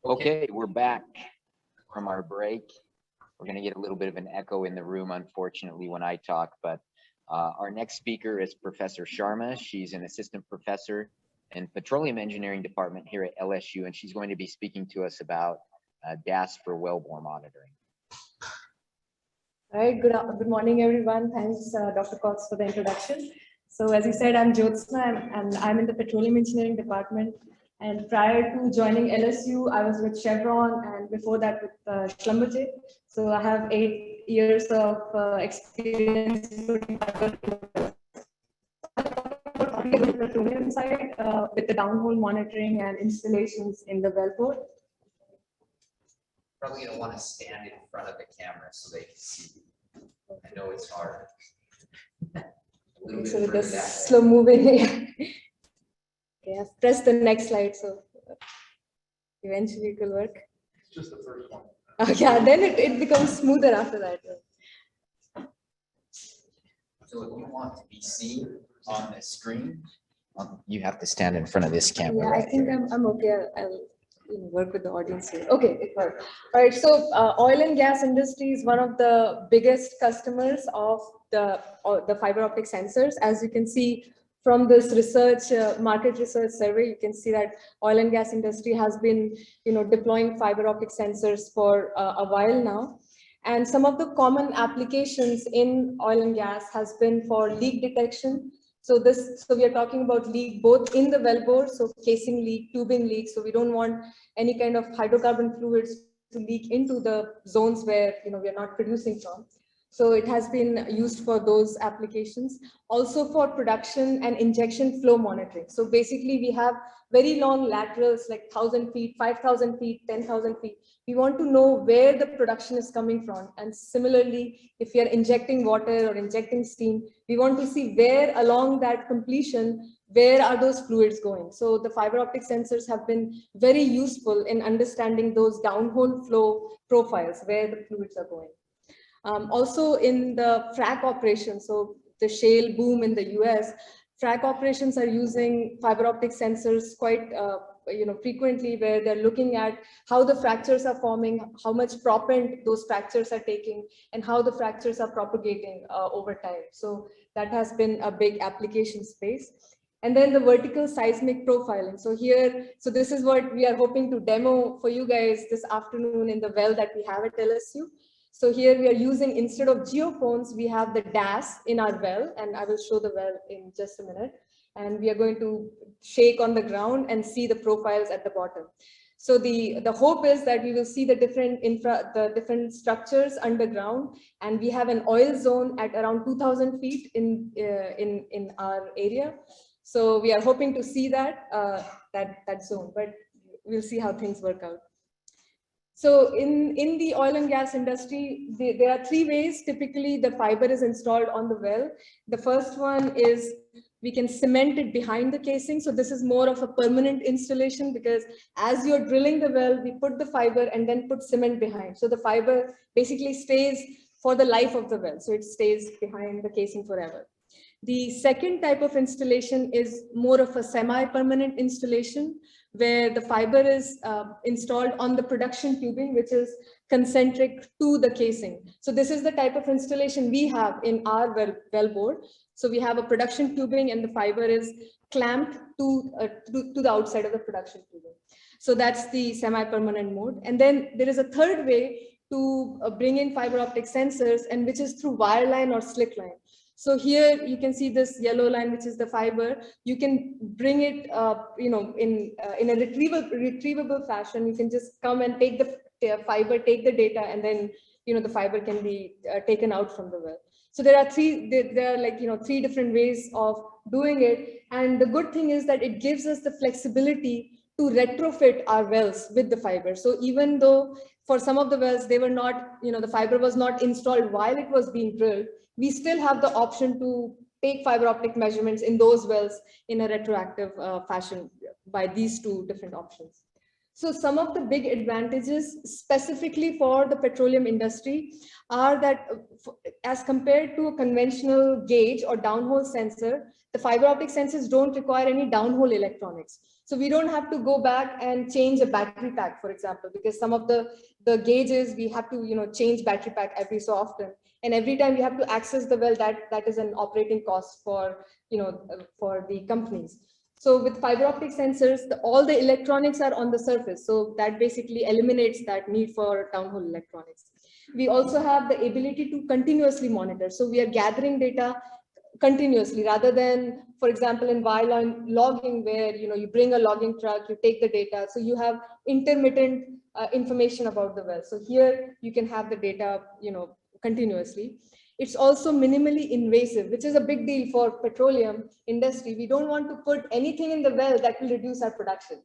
Okay, we're back from our break. We're going to get a little bit of an echo in the room, unfortunately, when I talk, but our next speaker is Professor Sharma. She's an assistant professor in Petroleum Engineering Department here at LSU, and she's going to be speaking to us about DAS for wellbore monitoring. All right, good morning, everyone. Thanks, Dr. Cox, for the introduction. So as you said, I'm Jyotsna, and I'm in the Petroleum Engineering Department. And prior to joining LSU, I was with Chevron, and before that with Schlumberger. So I have 8 years of experience putting the petroleum side with the downhole monitoring and installations in the wellbore. Probably going to want to stand in front of the camera so they can see you. I know it's hard. Okay, so with this slow moving. Okay, I've pressed the next slide, so eventually it will work. It's just the first one. Yeah, then it becomes smoother after that. So if you want to be seen on the screen, you have to stand in front of this camera. Yeah, right I think here. I'm okay. I'll work with the audience here. Okay, it worked. All right, so oil and gas industry is one of the biggest customers of the fiber optic sensors. As you can see from this research, market research survey, you can see that oil and gas industry has been, deploying fiber optic sensors for a while now. And some of the common applications in oil and gas has been for leak detection. So we are talking about leak both in the wellbore, so casing leak, tubing leak. So we don't want any kind of hydrocarbon fluids to leak into the zones where we are not producing from. So it has been used for those applications. Also for production and injection flow monitoring. So basically we have very long laterals like 1,000 feet, 5,000 feet, 10,000 feet. We want to know where the production is coming from. And similarly, if we are injecting water or injecting steam, we want to see where along that completion, where are those fluids going? So the fiber optic sensors have been very useful in understanding those downhole flow profiles, where the fluids are going. Also in the frac operations, so the shale boom in the US, frac operations are using fiber optic sensors quite frequently, where they're looking at how the fractures are forming, how much propellant those fractures are taking, and how the fractures are propagating over time. So that has been a big application space. And then the vertical seismic profiling. So this is what we are hoping to demo for you guys this afternoon in the well that we have at LSU. So here we are using, instead of geophones, we have the DAS in our well, and I will show the well in just a minute. And we are going to shake on the ground and see the profiles at the bottom. So the hope is that we will see the different structures underground, and we have an oil zone at around 2,000 feet in our area. So we are hoping to see that zone, but we'll see how things work out. So in the oil and gas industry, there are 3 ways typically the fiber is installed on the well. The first one is we can cement it behind the casing. So this is more of a permanent installation, because as you're drilling the well, we put the fiber and then put cement behind. So the fiber basically stays for the life of the well. So it stays behind the casing forever. The second type of installation is more of a semi-permanent installation, where the fiber is installed on the production tubing, which is concentric to the casing. So this is the type of installation we have in our wellbore. So we have a production tubing, and the fiber is clamped to the outside of the production tubing. So that's the semi-permanent mode. And then there is a third way to bring in fiber optic sensors, and which is through wireline or slick line. So here you can see this yellow line, which is the fiber. You can bring it, in a retrievable fashion. You can just come and take the fiber, take the data, and then the fiber can be taken out from the well. So there are three different ways of doing it. And the good thing is that it gives us the flexibility to retrofit our wells with the fiber. So even though for some of the wells, they were not, the fiber was not installed while it was being drilled, we still have the option to take fiber optic measurements in those wells in a retroactive fashion by these 2 different options. So some of the big advantages specifically for the petroleum industry are that as compared to a conventional gauge or downhole sensor, the fiber optic sensors don't require any downhole electronics. So we don't have to go back and change a battery pack, for example, because some of the gauges we have to change battery pack every so often. And every time we have to access the well, that is an operating cost for for the companies. So with fiber optic sensors, all the electronics are on the surface. So that basically eliminates that need for downhole electronics. We also have the ability to continuously monitor. So we are gathering data continuously rather than, for example, in wireline logging where you bring a logging truck, you take the data. So you have intermittent information about the well. So here you can have the data continuously. It's also minimally invasive, which is a big deal for petroleum industry. We don't want to put anything in the well that will reduce our production.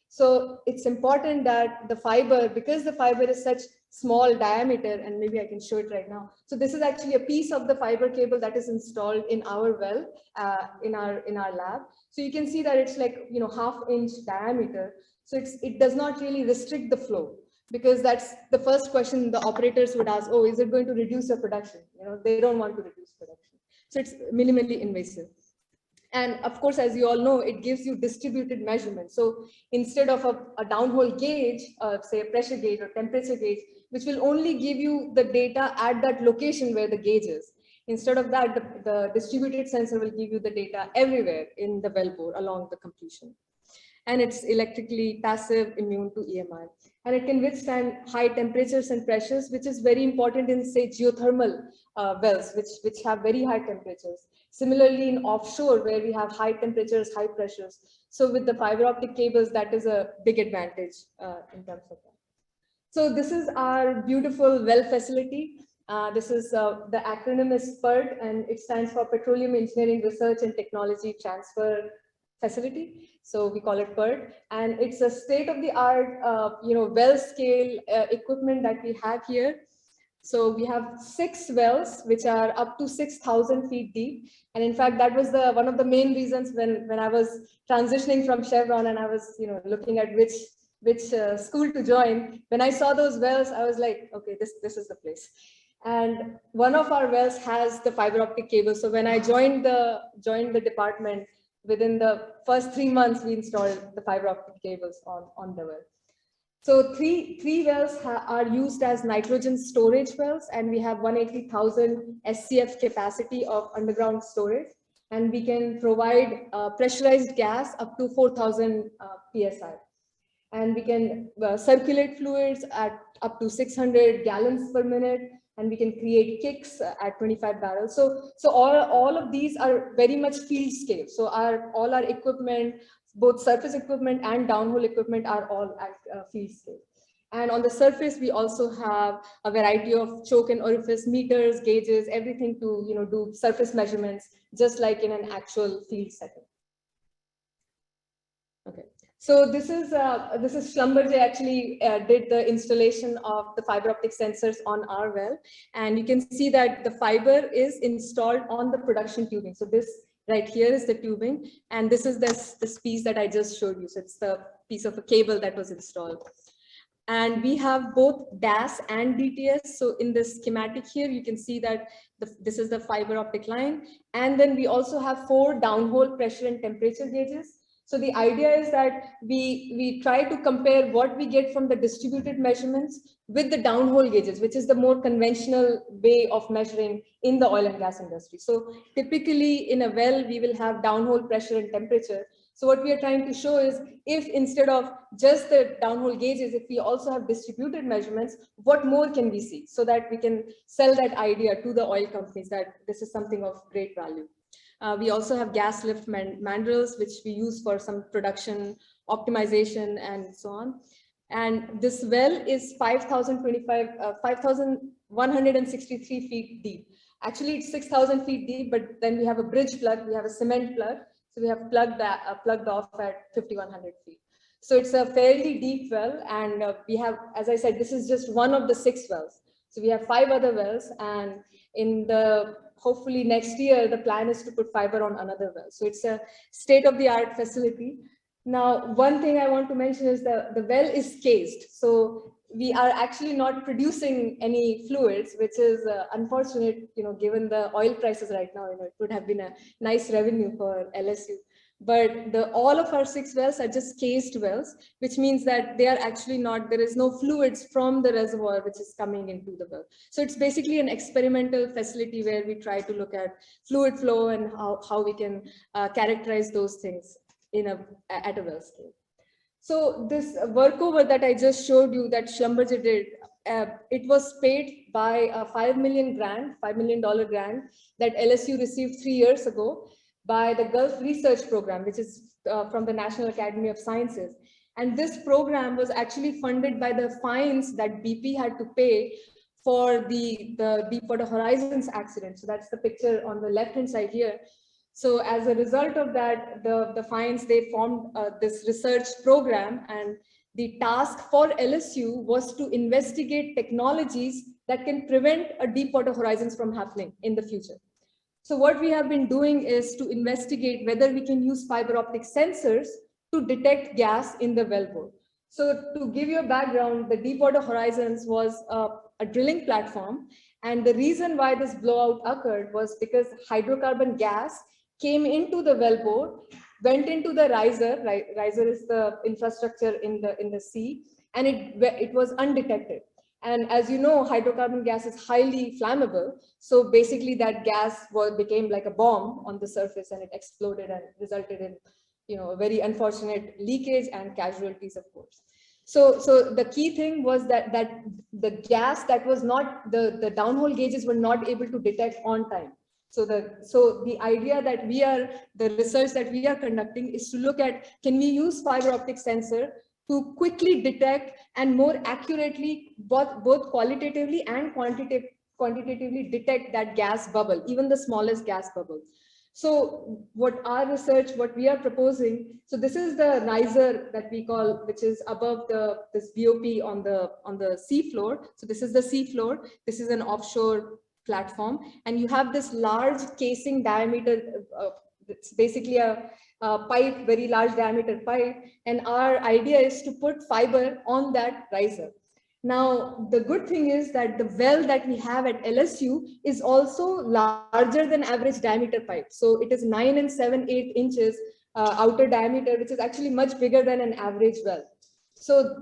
So it's important that the fiber, because the fiber is such small diameter, and maybe I can show it right now. So this is actually a piece of the fiber cable that is installed in our well, in our lab. So you can see that it's like 1/2 inch diameter. So it does not really restrict the flow, because that's the first question the operators would ask. Oh, is it going to reduce your production? They don't want to reduce production. So it's minimally invasive. And of course, as you all know, it gives you distributed measurements. So instead of a downhole gauge, say a pressure gauge or temperature gauge, which will only give you the data at that location where the gauge is, instead of that, the distributed sensor will give you the data everywhere in the wellbore along the completion. And it's electrically passive, immune to EMI. And it can withstand high temperatures and pressures, which is very important in, say, geothermal wells, which have very high temperatures. Similarly, in offshore, where we have high temperatures, high pressures. So with the fiber optic cables, that is a big advantage in terms of that. So this is our beautiful well facility. This is the acronym is PERT, and it stands for Petroleum Engineering Research and Technology Transfer Facility. So we call it PERT, and it's a state-of-the-art, well scale equipment that we have here. So we have 6 wells, which are up to 6,000 feet deep. And in fact, that was one of the main reasons when I was transitioning from Chevron and I was looking at which school to join. When I saw those wells, I was like, okay, this is the place. And one of our wells has the fiber optic cable. So when I joined the department, within the first 3 months, we installed the fiber optic cables on the well. So three wells are used as nitrogen storage wells, and we have 180,000 SCF capacity of underground storage, and we can provide pressurized gas up to 4,000 PSI. And we can circulate fluids at up to 600 gallons per minute, and we can create kicks at 25 barrels. So all of these are very much field scale. So all our equipment, both surface equipment and downhole equipment, are all at field scale. And on the surface, we also have a variety of choke and orifice meters, gauges, everything to do surface measurements, just like in an actual field setting. Okay. So this is Schlumberger actually did the installation of the fiber optic sensors on our well, and you can see that the fiber is installed on the production tubing. So this right here is the tubing, and this is this piece that I just showed you. So it's the piece of a cable that was installed. And we have both DAS and DTS. So in the schematic here, you can see that this is the fiber optic line. And then we also have 4 downhole pressure and temperature gauges. So the idea is that we try to compare what we get from the distributed measurements with the downhole gauges, which is the more conventional way of measuring in the oil and gas industry. So typically in a well, we will have downhole pressure and temperature. So what we are trying to show is, if instead of just the downhole gauges, if we also have distributed measurements, what more can we see, so that we can sell that idea to the oil companies that this is something of great value. We also have gas lift mandrels, which we use for some production optimization and so on. And this well is 5,163 feet deep. Actually, it's 6,000 feet deep, but then we have a bridge plug, we have a cement plug. So we have plugged off at 5,100 feet. So it's a fairly deep well. And we have, as I said, this is just one of the 6 wells. So we have 5 other wells, and hopefully next year, the plan is to put fiber on another well. So it's a state-of-the-art facility. Now, one thing I want to mention is the well is cased. So we are actually not producing any fluids, which is unfortunate, given the oil prices right now. It would have been a nice revenue for LSU. But all of our 6 wells are just cased wells, which means that they are actually not, there is no fluids from the reservoir which is coming into the well. So it's basically an experimental facility where we try to look at fluid flow and how we can characterize those things at a well scale. So this workover that I just showed you that Schlumberger did, it was paid by a $5 million grant that LSU received 3 years ago by the Gulf Research Program, which is from the National Academy of Sciences. And this program was actually funded by the fines that BP had to pay for the Deepwater Horizons accident. So that's the picture on the left-hand side here. So as a result of that, the fines, they formed this research program, and the task for LSU was to investigate technologies that can prevent a Deepwater Horizons from happening in the future. So what we have been doing is to investigate whether we can use fiber optic sensors to detect gas in the wellbore. So to give you a background, the Deepwater Horizons was a drilling platform. And the reason why this blowout occurred was because hydrocarbon gas came into the wellbore, went into the riser. Riser is the infrastructure in the sea, and it was undetected. And as you know, hydrocarbon gas is highly flammable. So basically that gas became like a bomb on the surface, and it exploded and resulted in a very unfortunate leakage and casualties, of course. So the key thing was that the gas that was not, the downhole gauges were not able to detect on time. So the idea that the research that we are conducting is to look at, can we use fiber optic sensor to quickly detect and more accurately, both qualitatively and quantitatively detect that gas bubble, even the smallest gas bubble. So what we are proposing, so this is the riser that we call, which is above this BOP on the sea floor. So this is the sea floor. This is an offshore platform, and you have this large casing diameter. It's basically a pipe, very large diameter pipe, and our idea is to put fiber on that riser. Now, the good thing is that the well that we have at LSU is also larger than average diameter pipe. So it is 9 7/8 inches outer diameter, which is actually much bigger than an average well. So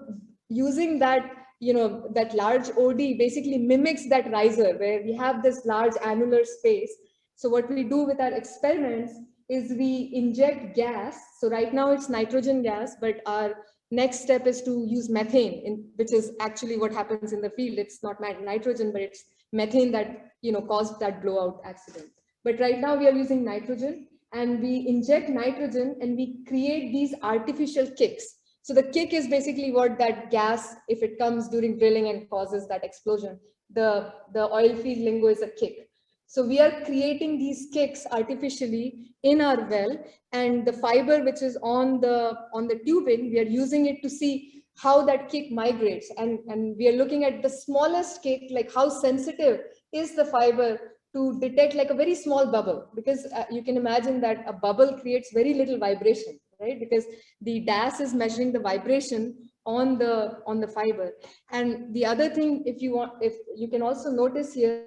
using that, that large OD basically mimics that riser where we have this large annular space. So what we do with our experiments is we inject gas. So right now it's nitrogen gas, but our next step is to use methane, which is actually what happens in the field. It's not nitrogen, but it's methane that caused that blowout accident. But right now we are using nitrogen, and we inject nitrogen and we create these artificial kicks. So the kick is basically what that gas, if it comes during drilling and causes that explosion, the oil field lingo is a kick. So we are creating these kicks artificially in our well, and the fiber which is on the tubing, we are using it to see how that kick migrates. And we are looking at the smallest kick, like how sensitive is the fiber to detect like a very small bubble, because you can imagine that a bubble creates very little vibration, right? Because the DAS is measuring the vibration on the fiber. And the other thing, if you can also notice here,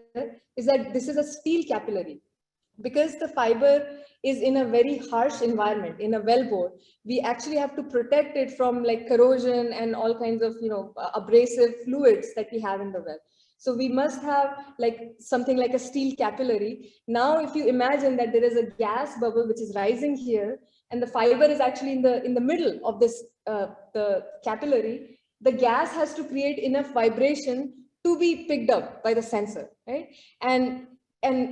is that this is a steel capillary. Because the fiber is in a very harsh environment, in a wellbore, we actually have to protect it from like corrosion and all kinds of abrasive fluids that we have in the well. So we must have like something like a steel capillary. Now, if you imagine that there is a gas bubble which is rising here, and the fiber is actually in the middle of this the capillary, the gas has to create enough vibration to be picked up by the sensor, right? And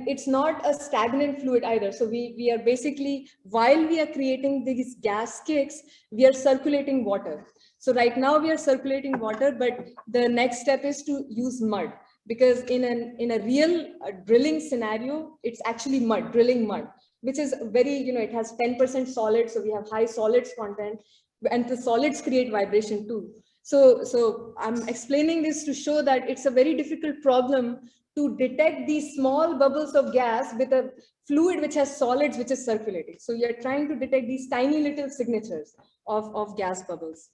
it's not a stagnant fluid either. So we are basically, while we are creating these gas kicks, we are circulating water. So right now we are circulating water, but the next step is to use mud, because in a real drilling scenario, it's actually drilling mud, which is very, it has 10% solids. So we have high solids content, and the solids create vibration too. So I'm explaining this to show that it's a very difficult problem to detect these small bubbles of gas with a fluid which has solids which is circulating. So you're trying to detect these tiny little signatures of gas bubbles.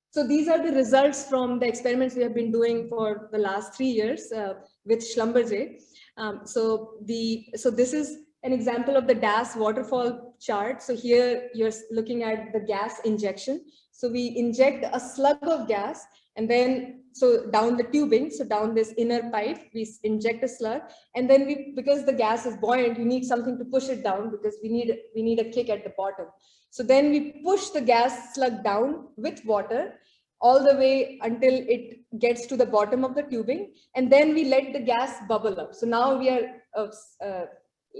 So these are the results from the experiments we have been doing for the last 3 years with Schlumberger. So this is an example of the DAS waterfall chart. So here you're looking at the gas injection. So we inject a slug of gas, and then so down the tubing, so down this inner pipe, we inject a slug, and then because the gas is buoyant, you need something to push it down because we need a kick at the bottom. So then we push the gas slug down with water all the way until it gets to the bottom of the tubing, and then we let the gas bubble up. So now we are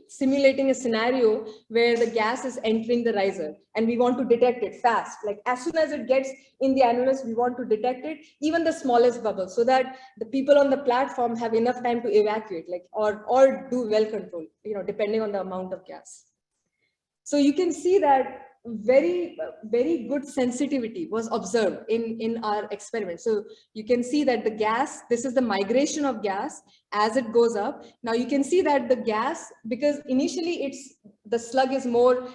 simulating a scenario where the gas is entering the riser, and we want to detect it fast. Like as soon as it gets in the annulus, we want to detect it, even the smallest bubble, so that the people on the platform have enough time to evacuate, like or do well control, depending on the amount of gas. So you can see that very good sensitivity was observed in our experiment. So you can see that the gas, this is the migration of gas as it goes up. Now you can see that the gas, because initially the slug is more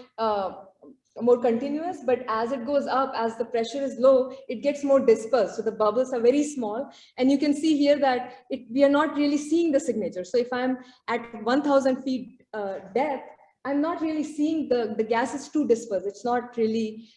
continuous, but as it goes up, as the pressure is low, it gets more dispersed. So the bubbles are very small, and you can see here that we are not really seeing the signature. So if I'm at 1,000 feet depth, I'm not really seeing the gas is too dispersed. It's not really,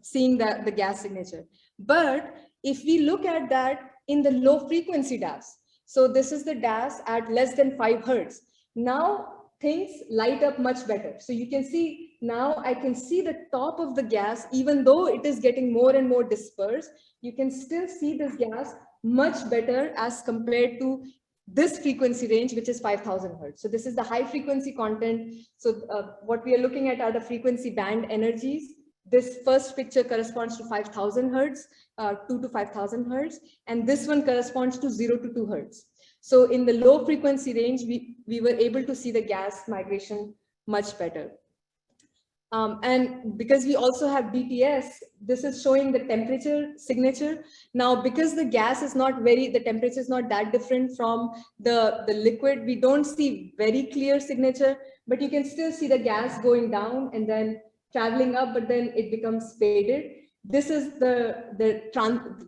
seeing the gas signature. But if we look at that in the low frequency DAS, so this is the DAS at less than 5 Hertz. Now things light up much better. So you can see now I can see the top of the gas, even though it is getting more and more dispersed, you can still see this gas much better as compared to this frequency range, which is 5,000 Hertz. So this is the high frequency content. So what we are looking at are the frequency band energies. This first picture corresponds to 5,000 Hertz, 2 to 5,000 Hertz, and this one corresponds to 0 to 2 Hertz. So in the low frequency range, we were able to see the gas migration much better. And because we also have DTS, this is showing the temperature signature. Now, because the gas is not the temperature is not that different from the liquid, we don't see very clear signature, but you can still see the gas going down and then traveling up, but then it becomes faded. This is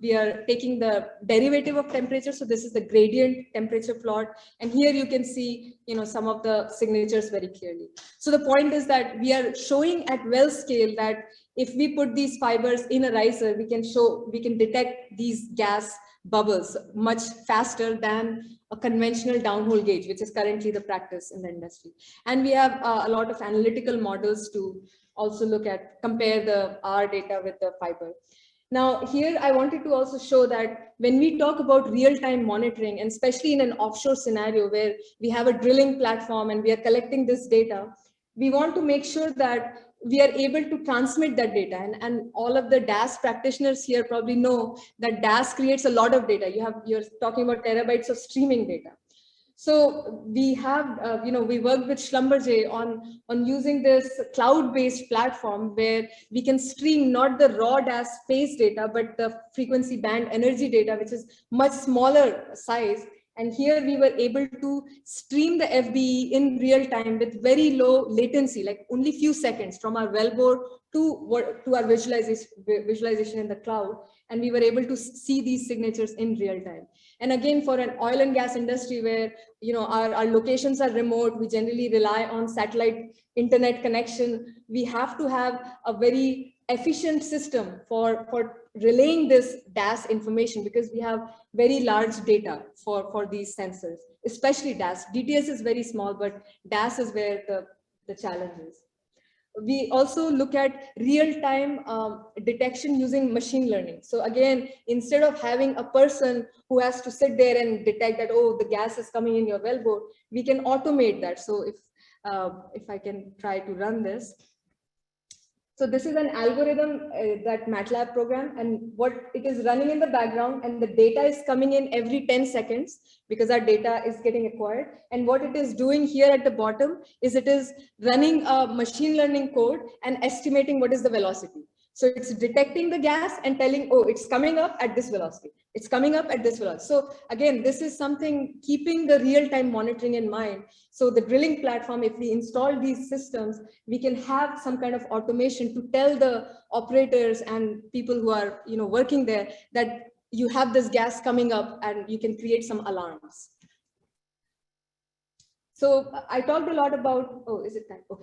we are taking the derivative of temperature. So this is the gradient temperature plot. And here you can see, some of the signatures very clearly. So the point is that we are showing at well scale that if we put these fibers in a riser, we can detect these gas bubbles much faster than a conventional downhole gauge, which is currently the practice in the industry. And we have a lot of analytical models to also compare our data with the fiber. Now here I wanted to also show that when we talk about real-time monitoring, and especially in an offshore scenario where we have a drilling platform and we are collecting this data, we want to make sure that we are able to transmit that data. And all of the DAS practitioners here probably know that DAS creates a lot of data. You're talking about terabytes of streaming data. So we have, we worked with Schlumberger on using this cloud-based platform where we can stream not the raw DAS phase data, but the frequency band energy data, which is much smaller size. And here we were able to stream the FBE in real time with very low latency, like only few seconds from our wellbore to our visualization in the cloud. And we were able to see these signatures in real time. And again, for an oil and gas industry where our locations are remote, we generally rely on satellite internet connection. We have to have a very efficient system for relaying this DAS information, because we have very large data for these sensors, especially DAS. DTS is very small, but DAS is where the challenge is. We also look at real-time detection using machine learning. So again, instead of having a person who has to sit there and detect that, oh, the gas is coming in your wellbore, we can automate that. So if I can try to run this. So this is an algorithm, that MATLAB program, and what it is running in the background, and the data is coming in every 10 seconds because our data is getting acquired. And what it is doing here at the bottom is it is running a machine learning code and estimating what is the velocity. So it's detecting the gas and telling, oh, it's coming up at this velocity. It's coming up at this velocity. So again, this is something keeping the real-time monitoring in mind. So the drilling platform, if we install these systems, we can have some kind of automation to tell the operators and people who are working there that you have this gas coming up and you can create some alarms. So I talked a lot about, oh, is it time? Okay.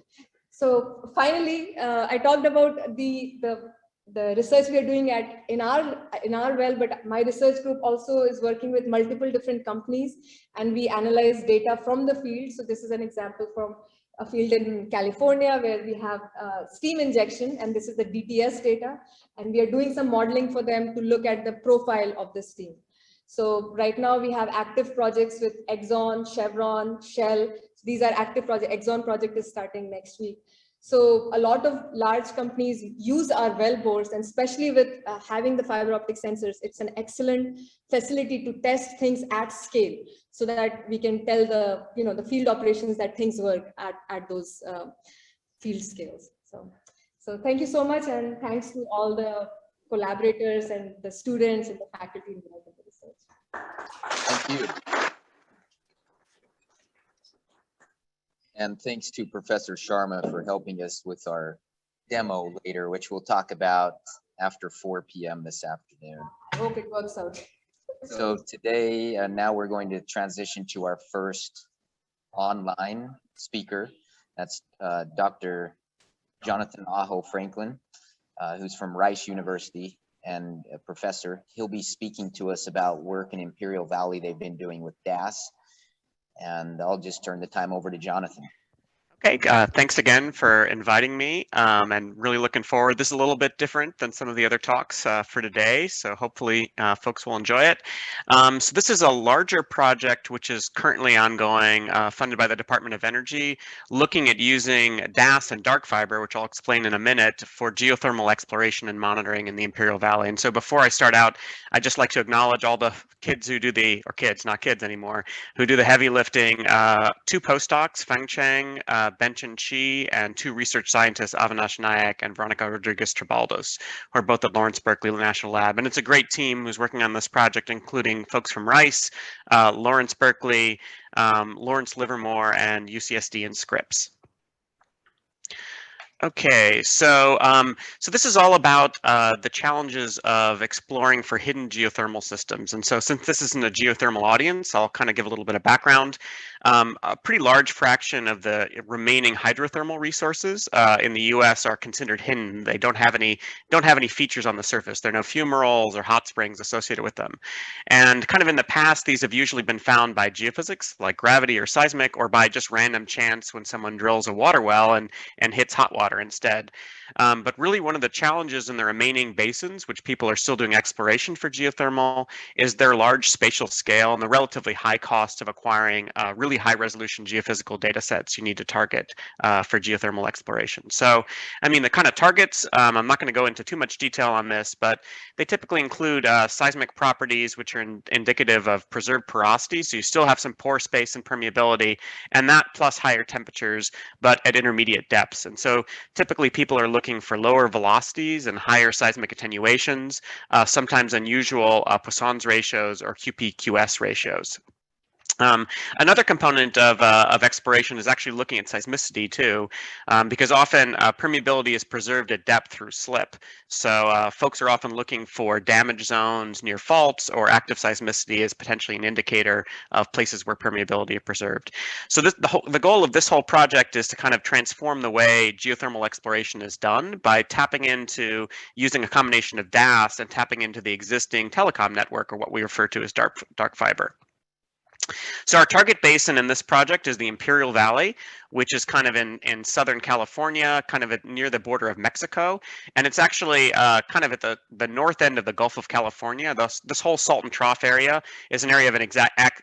So finally, I talked about the research we are doing in our well, but my research group also is working with multiple different companies, and we analyze data from the field. So this is an example from a field in California where we have steam injection, and this is the DTS data, and we are doing some modeling for them to look at the profile of the steam. So right now we have active projects with Exxon, Chevron, Shell. These are active projects. Exxon project is starting next week. So a lot of large companies use our well bores, and especially with having the fiber optic sensors, it's an excellent facility to test things at scale so that we can tell the field operations that things work at those field scales. So thank you so much, and thanks to all the collaborators and the students and the faculty involved in the research. Thank you. And thanks to Professor Sharma for helping us with our demo later, which we'll talk about after 4 p.m. this afternoon. I hope it works out. So today, now we're going to transition to our first online speaker. That's Dr. Jonathan Aho Franklin, who's from Rice University and a professor. He'll be speaking to us about work in Imperial Valley they've been doing with DAS. And I'll just turn the time over to Jonathan. Okay, thanks again for inviting me, and really looking forward. This is a little bit different than some of the other talks for today, so hopefully folks will enjoy it. So this is a larger project which is currently ongoing, funded by the Department of Energy, looking at using DAS and dark fiber, which I'll explain in a minute, for geothermal exploration and monitoring in the Imperial Valley. And so before I start out, I'd just like to acknowledge all the kids who do or kids, not kids anymore, who do the heavy lifting. 2 postdocs, Feng Chang, Benchen Chi, and 2 research scientists, Avinash Nayak and Veronica Rodriguez-Trabaldos, who are both at Lawrence Berkeley National Lab. And it's a great team who's working on this project, including folks from Rice, Lawrence Berkeley, Lawrence Livermore, and UCSD and Scripps. Okay, so this is all about the challenges of exploring for hidden geothermal systems. And so since this isn't a geothermal audience, I'll kind of give a little bit of background. A pretty large fraction of the remaining hydrothermal resources in the U.S. are considered hidden. They don't have any features on the surface. There are no fumaroles or hot springs associated with them. And kind of in the past, these have usually been found by geophysics, like gravity or seismic, or by just random chance when someone drills a water well and hits hot water instead. But really one of the challenges in the remaining basins, which people are still doing exploration for geothermal, is their large spatial scale and the relatively high cost of acquiring really high resolution geophysical data sets you need to target for geothermal exploration. So, I mean, the kind of targets, I'm not going to go into too much detail on this, but they typically include seismic properties, which are indicative of preserved porosity. So you still have some pore space and permeability, and that plus higher temperatures, but at intermediate depths. And so typically people are looking for lower velocities and higher seismic attenuations, sometimes unusual Poisson's ratios or QP-QS ratios. Another component of exploration is actually looking at seismicity too, because often permeability is preserved at depth through slip. So folks are often looking for damage zones near faults, or active seismicity is potentially an indicator of places where permeability is preserved. So the goal of this whole project is to kind of transform the way geothermal exploration is done by tapping into using a combination of DAS and tapping into the existing telecom network, or what we refer to as dark fiber. So our target basin in this project is the Imperial Valley, which is kind of in Southern California, kind of near the border of Mexico. And it's actually kind of at the north end of the Gulf of California. This whole Salton Trough area is an area of an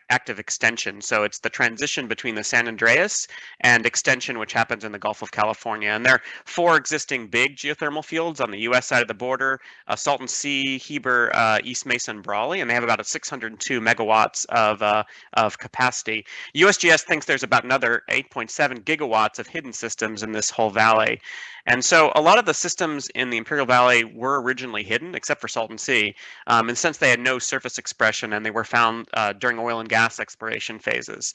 active extension. So it's the transition between the San Andreas and extension, which happens in the Gulf of California. And there are 4 existing big geothermal fields on the U.S. side of the border: Salton Sea, Heber, East Mesa, and Brawley. And they have about 602 megawatts of capacity. USGS thinks there's about another 8.7 gigawatts of hidden systems in this whole valley. And so a lot of the systems in the Imperial Valley were originally hidden, except for Salton Sea, and since they had no surface expression and they were found during oil and gas exploration phases.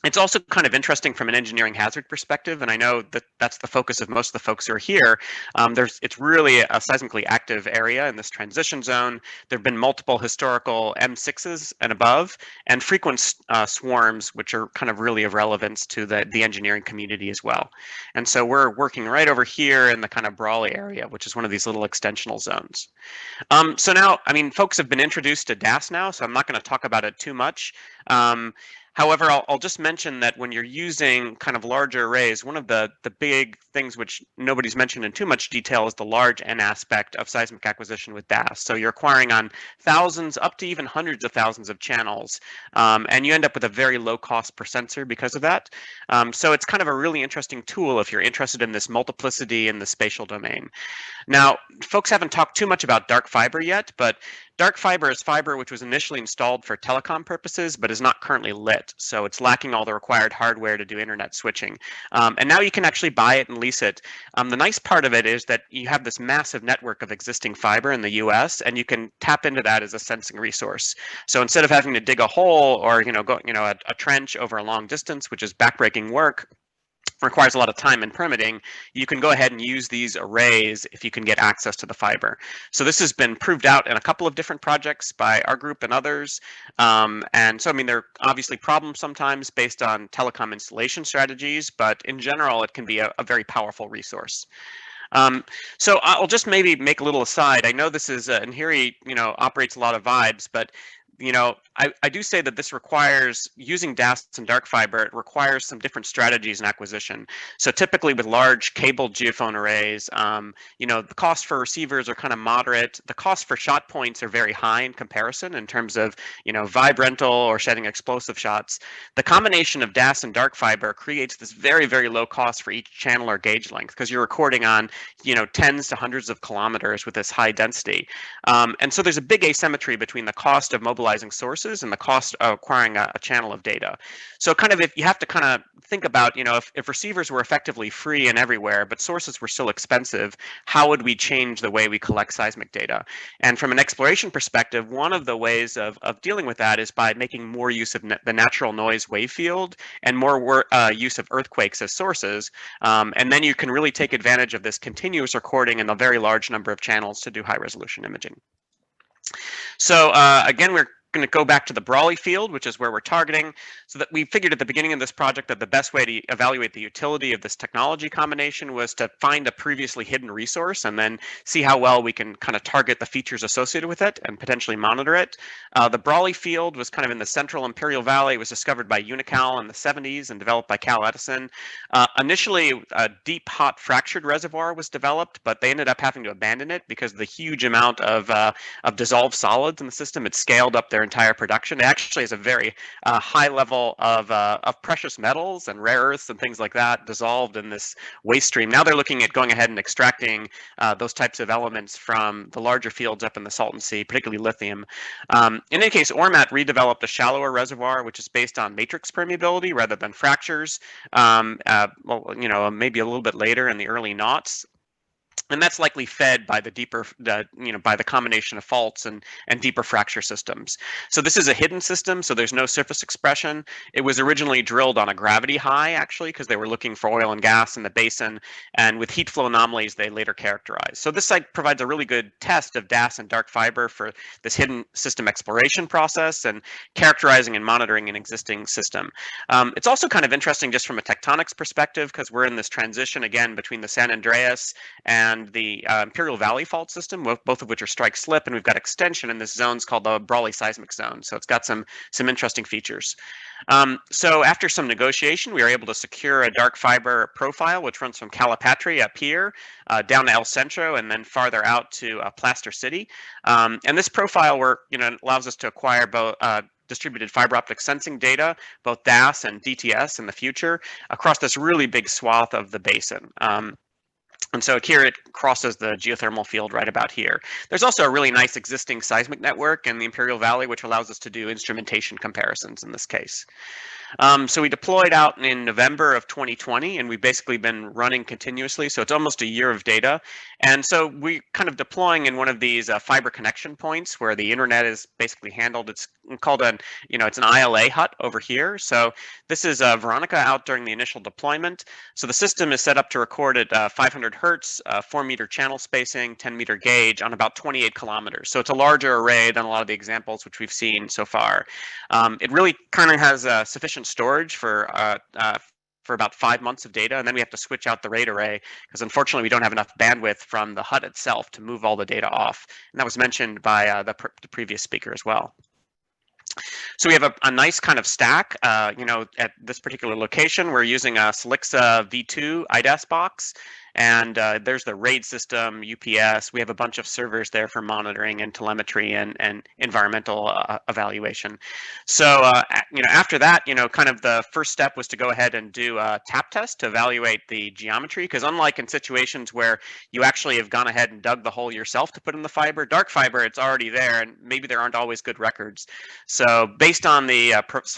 It's also kind of interesting from an engineering hazard perspective, and I know that that's the focus of most of the folks who are here. It's really a seismically active area in this transition zone. There have been multiple historical M6s and above, and frequent swarms, which are kind of really of relevance to the engineering community as well. And so we're working right over here in the kind of Brawley area, which is one of these little extensional zones. So now, I mean, folks have been introduced to DAS now, so I'm not going to talk about it too much. However, I'll just mention that when you're using kind of larger arrays, one of the big things which nobody's mentioned in too much detail is the large N aspect of seismic acquisition with DAS. So you're acquiring on thousands, up to even hundreds of thousands of channels, and you end up with a very low cost per sensor because of that. So it's kind of a really interesting tool if you're interested in this multiplicity in the spatial domain. Now, folks haven't talked too much about dark fiber yet, but dark fiber is fiber which was initially installed for telecom purposes, but is not currently lit. So it's lacking all the required hardware to do internet switching. And now you can actually buy it and lease it. The nice part of it is that you have this massive network of existing fiber in the US, and you can tap into that as a sensing resource. So instead of having to dig a hole or go a trench over a long distance, which is backbreaking work, requires a lot of time and permitting, you can go ahead and use these arrays if you can get access to the fiber. So this has been proved out in a couple of different projects by our group and others. And so, I mean, there are obviously problems sometimes based on telecom installation strategies, but in general, it can be a very powerful resource. So I'll just maybe make a little aside. I know this is, NHERI, operates a lot of vibes, but I do say that this requires, using DAS and dark fiber, it requires some different strategies in acquisition. So typically with large cabled geophone arrays, the cost for receivers are kind of moderate. The cost for shot points are very high in comparison in terms of, vibe rental or shedding explosive shots. The combination of DAS and dark fiber creates this very, very low cost for each channel or gauge length because you're recording on, tens to hundreds of kilometers with this high density. And so there's a big asymmetry between the cost of mobilizing sources and the cost of acquiring a channel of data. So kind of if you have to kind of think about, if receivers were effectively free and everywhere, but sources were still expensive, how would we change the way we collect seismic data? And from an exploration perspective, one of the ways of dealing with that is by making more use of the natural noise wave field and more use of earthquakes as sources. And then you can really take advantage of this continuous recording in a very large number of channels to do high resolution imaging. So again, we're going to go back to the Brawley field, which is where we're targeting. So that we figured at the beginning of this project that the best way to evaluate the utility of this technology combination was to find a previously hidden resource and then see how well we can kind of target the features associated with it and potentially monitor it. The Brawley field was kind of in the central Imperial Valley. It was discovered by Unical in the 70s and developed by Cal Edison. Initially, a deep, hot, fractured reservoir was developed, but they ended up having to abandon it because of the huge amount of dissolved solids in the system. It scaled up their entire production. It actually has a very high level of precious metals and rare earths and things like that dissolved in this waste stream. Now they're looking at going ahead and extracting those types of elements from the larger fields up in the Salton Sea, particularly lithium. In any case, Ormat redeveloped a shallower reservoir, which is based on matrix permeability rather than fractures. Maybe a little bit later in the early noughts. And that's likely fed by the deeper, by the combination of faults and deeper fracture systems. So this is a hidden system, so there's no surface expression. It was originally drilled on a gravity high, actually, because they were looking for oil and gas in the basin, and with heat flow anomalies, they later characterized. So this site provides a really good test of DAS and dark fiber for this hidden system exploration process and characterizing and monitoring an existing system. It's also kind of interesting just from a tectonics perspective, because we're in this transition, again, between the San Andreas and the Imperial Valley fault system, both of which are strike slip, and we've got extension in this zone called the Brawley seismic zone. So it's got some interesting features. So after some negotiation, we were able to secure a dark fiber profile, which runs from Calipatri up here down to El Centro and then farther out to Plaster City. And this profile allows us to acquire both distributed fiber optic sensing data, both DAS and DTS in the future, across this really big swath of the basin. And so here it crosses the geothermal field right about here. There's also a really nice existing seismic network in the Imperial Valley, which allows us to do instrumentation comparisons in this case. So we deployed out in November of 2020, and we've basically been running continuously. So it's almost a year of data. And so we kind of deploying in one of these fiber connection points where the internet is basically handled. It's called it's an ILA hut over here. So this is Veronica out during the initial deployment. So the system is set up to record at 500 hertz, 4-meter channel spacing, 10-meter gauge on about 28 kilometers. So it's a larger array than a lot of the examples which we've seen so far. It really kind of has sufficient storage for about 5 months of data, and then we have to switch out the RAID array because unfortunately we don't have enough bandwidth from the hut itself to move all the data off. And that was mentioned by the previous speaker as well. So we have a nice kind of stack, at this particular location. We're using a Silixa V2 IDAS box. And there's the RAID system, UPS. We have a bunch of servers there for monitoring and telemetry and environmental evaluation. So, after that, kind of the first step was to go ahead and do a tap test to evaluate the geometry. Because unlike in situations where you actually have gone ahead and dug the hole yourself to put in the fiber, dark fiber, it's already there, and maybe there aren't always good records. So based on the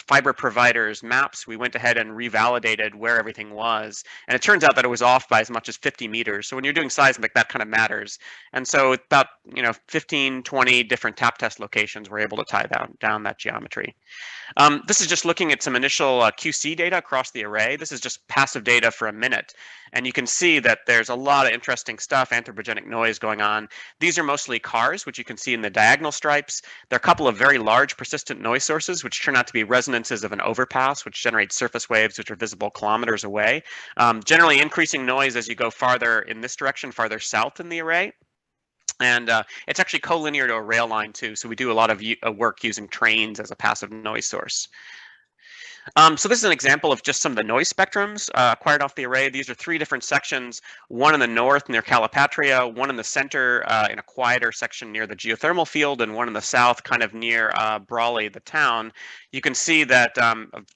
fiber provider's maps, we went ahead and revalidated where everything was. And it turns out that it was off by as much as 50 meters. So when you're doing seismic, that kind of matters. And so about 15, 20 different tap test locations, we're able to tie down that geometry. This is just looking at some initial QC data across the array. This is just passive data for a minute. And you can see that there's a lot of interesting stuff, anthropogenic noise going on. These are mostly cars, which you can see in the diagonal stripes. There are a couple of very large persistent noise sources, which turn out to be resonances of an overpass, which generate surface waves, which are visible kilometers away. Generally increasing noise as you go farther in this direction, farther south in the array. And it's actually collinear to a rail line too. So we do a lot of work using trains as a passive noise source. So this is an example of just some of the noise spectrums acquired off the array. These are 3 different sections, one in the north near Calipatria, one in the center in a quieter section near the geothermal field, and one in the south kind of near Brawley, the town. You can see that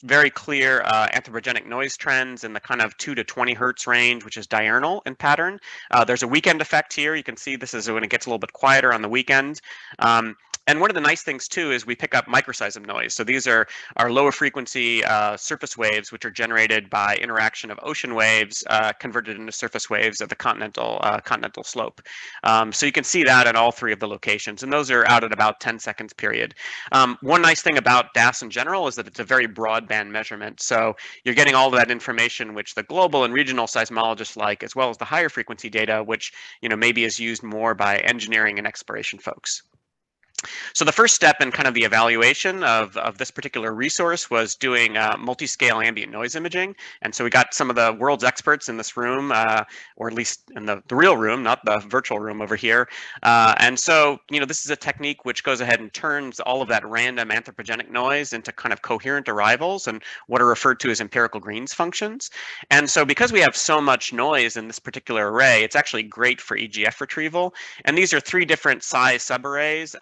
very clear anthropogenic noise trends in the kind of 2 to 20 hertz range, which is diurnal in pattern. There's a weekend effect here. You can see this is when it gets a little bit quieter on the weekend. And one of the nice things too is we pick up microseism noise. So these are our lower frequency surface waves, which are generated by interaction of ocean waves converted into surface waves of the continental slope. So you can see that at all 3 of the locations, and those are out at about 10 seconds period. One nice thing about DAS in general is that it's a very broadband measurement. So you're getting all of that information which the global and regional seismologists like, as well as the higher frequency data, which maybe is used more by engineering and exploration folks. So the first step in kind of the evaluation of this particular resource was doing multi-scale ambient noise imaging. And so we got some of the world's experts in this room, or at least in the real room, not the virtual room over here. And so, this is a technique which goes ahead and turns all of that random anthropogenic noise into kind of coherent arrivals and what are referred to as empirical Green's functions. And so because we have so much noise in this particular array, it's actually great for EGF retrieval. And these are 3 different size subarrays.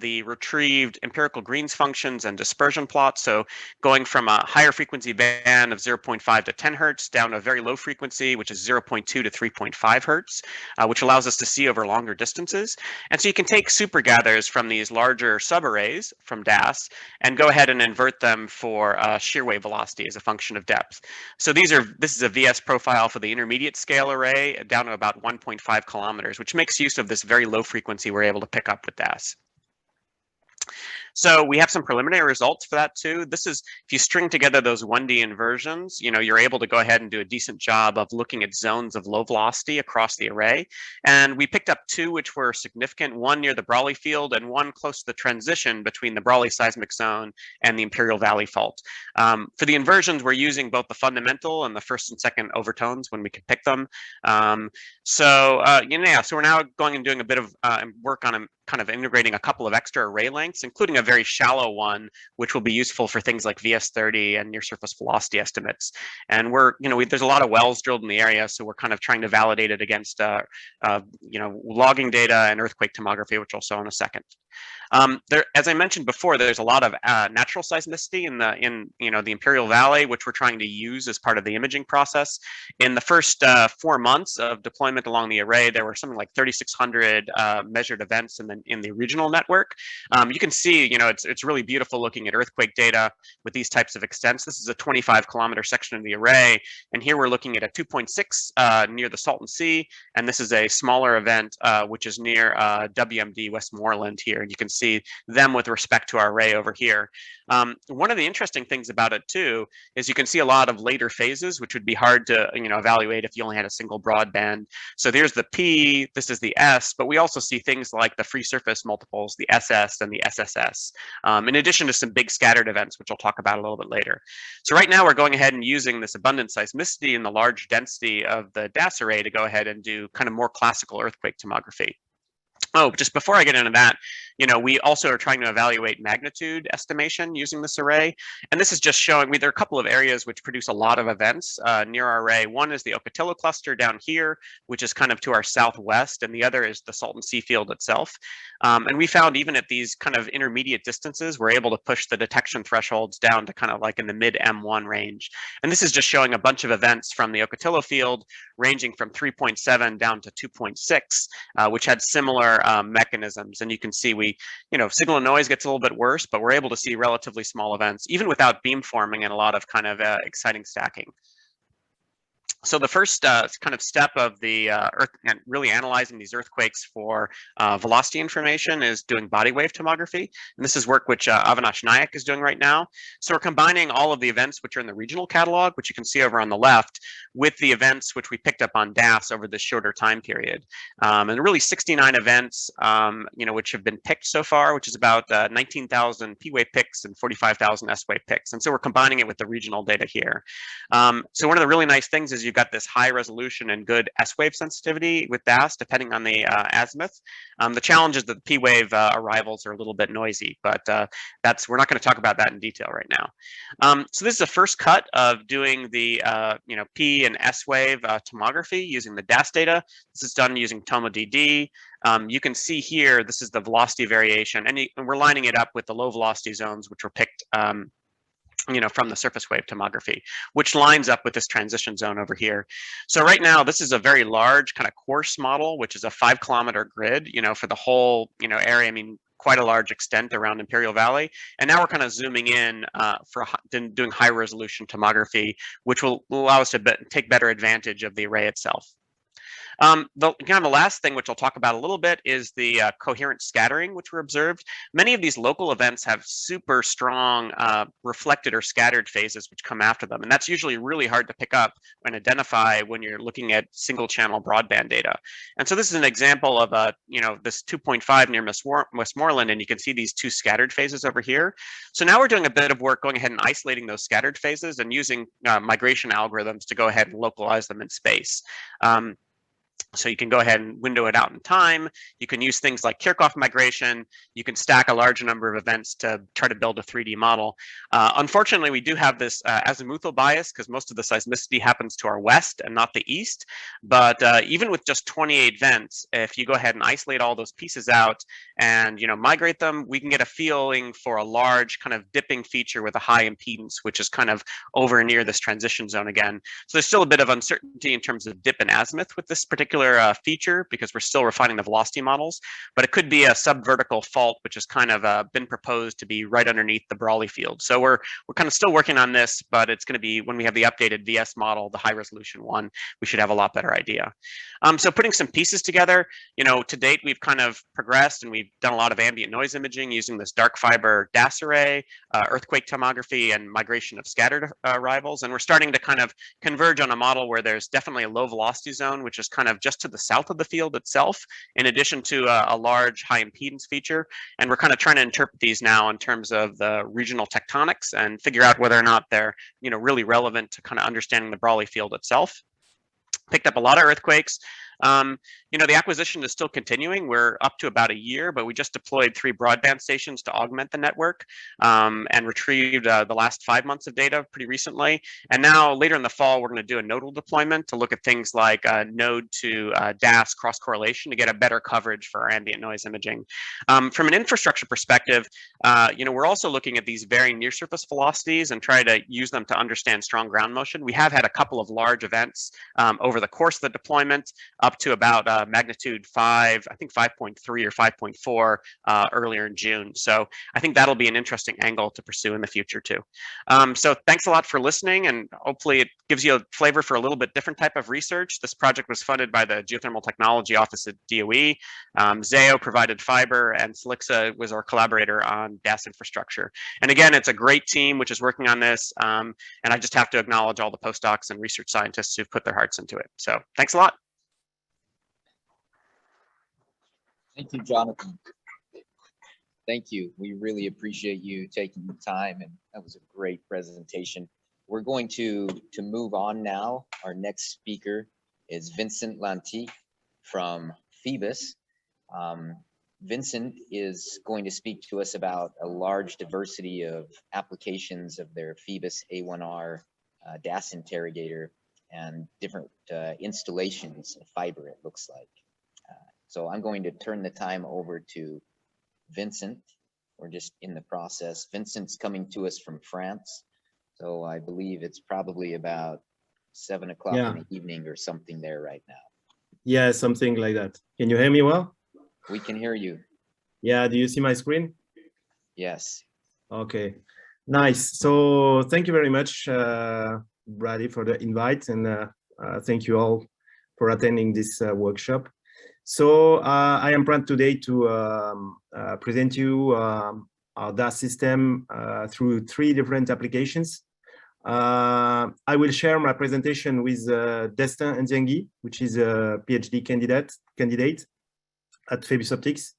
The retrieved empirical Green's functions and dispersion plots. So going from a higher frequency band of 0.5 to 10 hertz down to a very low frequency, which is 0.2 to 3.5 hertz, which allows us to see over longer distances. And so you can take super gathers from these larger subarrays from DAS and go ahead and invert them for shear wave velocity as a function of depth. So this is a VS profile for the intermediate scale array down to about 1.5 kilometers, which makes use of this very low frequency we're able to pick up with DAS. So we have some preliminary results for that too. This is, if you string together those 1D inversions, you're able to go ahead and do a decent job of looking at zones of low velocity across the array. And we picked up 2 which were significant, one near the Brawley field and one close to the transition between the Brawley seismic zone and the Imperial Valley fault. For the inversions, we're using both the fundamental and the first and second overtones when we can pick them. So we're now going and doing a bit of work on kind of integrating a couple of extra array lengths, including a very shallow one, which will be useful for things like VS30 and near surface velocity estimates. And there's a lot of wells drilled in the area, so we're kind of trying to validate it against, logging data and earthquake tomography, which I'll show in a second. There, as I mentioned before, there's a lot of natural seismicity in the Imperial Valley, which we're trying to use as part of the imaging process. In the first 4 months of deployment along the array, there were something like 3,600 measured events in the regional network. You can see, it's really beautiful looking at earthquake data with these types of extents. This is a 25-kilometer section of the array, and here we're looking at a 2.6 near the Salton Sea, and this is a smaller event which is near WMD Westmoreland here, and you can see them with respect to our array over here. One of the interesting things about it too is you can see a lot of later phases, which would be hard to evaluate if you only had a single broadband. So there's the P, this is the S, but we also see things like the free surface multiples, the SS and the SSS, in addition to some big scattered events, which I'll talk about a little bit later. So right now we're going ahead and using this abundant seismicity and the large density of the DAS array to go ahead and do kind of more classical earthquake tomography. Oh, just before I get into that, we also are trying to evaluate magnitude estimation using this array. And this is just showing me there are a couple of areas which produce a lot of events near our array. One is the Ocotillo cluster down here, which is kind of to our southwest, and the other is the Salton Sea field itself. And we found even at these kind of intermediate distances, we're able to push the detection thresholds down to kind of like in the mid M1 range. And this is just showing a bunch of events from the Ocotillo field ranging from 3.7 down to 2.6, which had similar mechanisms. And you can see signal and noise gets a little bit worse, but we're able to see relatively small events, even without beam forming and a lot of kind of exciting stacking. So the first kind of step of the earth and really analyzing these earthquakes for velocity information is doing body wave tomography. And this is work which Avinash Nayak is doing right now. So we're combining all of the events which are in the regional catalog, which you can see over on the left, with the events which we picked up on DAS over this shorter time period. And really 69 events, which have been picked so far, which is about 19,000 P-wave picks and 45,000 S-wave picks. And so we're combining it with the regional data here. So one of the really nice things is you've got this high resolution and good S-wave sensitivity with DAS, depending on the azimuth. The challenge is that the P-wave arrivals are a little bit noisy, but we're not going to talk about that in detail right now. So this is the first cut of doing the P and S-wave tomography using the DAS data. This is done using TomoDD. You can see here, this is the velocity variation, and we're lining it up with the low velocity zones, which were picked from the surface wave tomography, which lines up with this transition zone over here. So right now, this is a very large kind of coarse model, which is a 5-kilometer grid, for the whole, area. I mean, quite a large extent around Imperial Valley. And now we're kind of zooming in for doing high resolution tomography, which will allow us to take better advantage of the array itself. The last thing, which I'll talk about a little bit, is the coherent scattering, which were observed. Many of these local events have super strong reflected or scattered phases which come after them. And that's usually really hard to pick up and identify when you're looking at single channel broadband data. And so this is an example of this 2.5 near Westmoreland, and you can see these two scattered phases over here. So now we're doing a bit of work going ahead and isolating those scattered phases and using migration algorithms to go ahead and localize them in space. So you can go ahead and window it out in time. You can use things like Kirchhoff migration. You can stack a large number of events to try to build a 3D model. Unfortunately, we do have this azimuthal bias because most of the seismicity happens to our west and not the east. But even with just 28 events, if you go ahead and isolate all those pieces out and migrate them, we can get a feeling for a large kind of dipping feature with a high impedance, which is kind of over near this transition zone again. So there's still a bit of uncertainty in terms of dip and azimuth with this particular feature because we're still refining the velocity models, but it could be a subvertical fault, which has kind of been proposed to be right underneath the Brawley field. So we're kind of still working on this, but it's going to be when we have the updated VS model, the high resolution one, we should have a lot better idea. So putting some pieces together, to date, we've kind of progressed and we've done a lot of ambient noise imaging using this dark fiber DAS array, earthquake tomography, and migration of scattered arrivals. And we're starting to kind of converge on a model where there's definitely a low velocity zone, which is kind of just to the south of the field itself, in addition to a large high impedance feature. And we're kind of trying to interpret these now in terms of the regional tectonics and figure out whether or not they're really relevant to kind of understanding the Brawley field itself. Picked up a lot of earthquakes. You know, the acquisition is still continuing. We're up to about a year, but we just deployed 3 broadband stations to augment the network, and retrieved the last 5 months of data pretty recently. And now later in the fall, we're going to do a nodal deployment to look at things like node to DAS cross correlation to get a better coverage for our ambient noise imaging. From an infrastructure perspective, you know, we're also looking at these very near surface velocities and try to use them to understand strong ground motion. We have had a couple of large events over the course of the deployment, up to about magnitude 5, I think 5.3 or 5.4 earlier in June. So I think that'll be an interesting angle to pursue in the future too. So thanks a lot for listening, and hopefully it gives you a flavor for a little bit different type of research. This project was funded by the Geothermal Technology Office at DOE. Zayo provided fiber, and Silixa was our collaborator on DAS infrastructure. And again, it's a great team which is working on this, and I just have to acknowledge all the postdocs and research scientists who've put their hearts into it. So thanks a lot. Thank you, Jonathan. Thank you. We really appreciate you taking the time, and that was a great presentation. We're going to move on now. Our next speaker is Vincent Lanty from Phoebus. Vincent is going to speak to us about a large diversity of applications of their Phoebus A1R DAS interrogator and different installations of fiber, it looks like. So I'm going to turn the time over to Vincent. We're just in the process. Vincent's coming to us from France. So I believe it's probably about 7 o'clock in the evening or something there right now. Yeah, something like that. Can you hear me well? We can hear you. Yeah, do you see my screen? Yes. Okay, nice. So thank you very much, Brady, for the invite, and thank you all for attending this workshop. So I am proud today to present you our DAS system through 3 different applications. I will share my presentation with Destin Ndiangi, which is a PhD candidate at Phoebus Optics.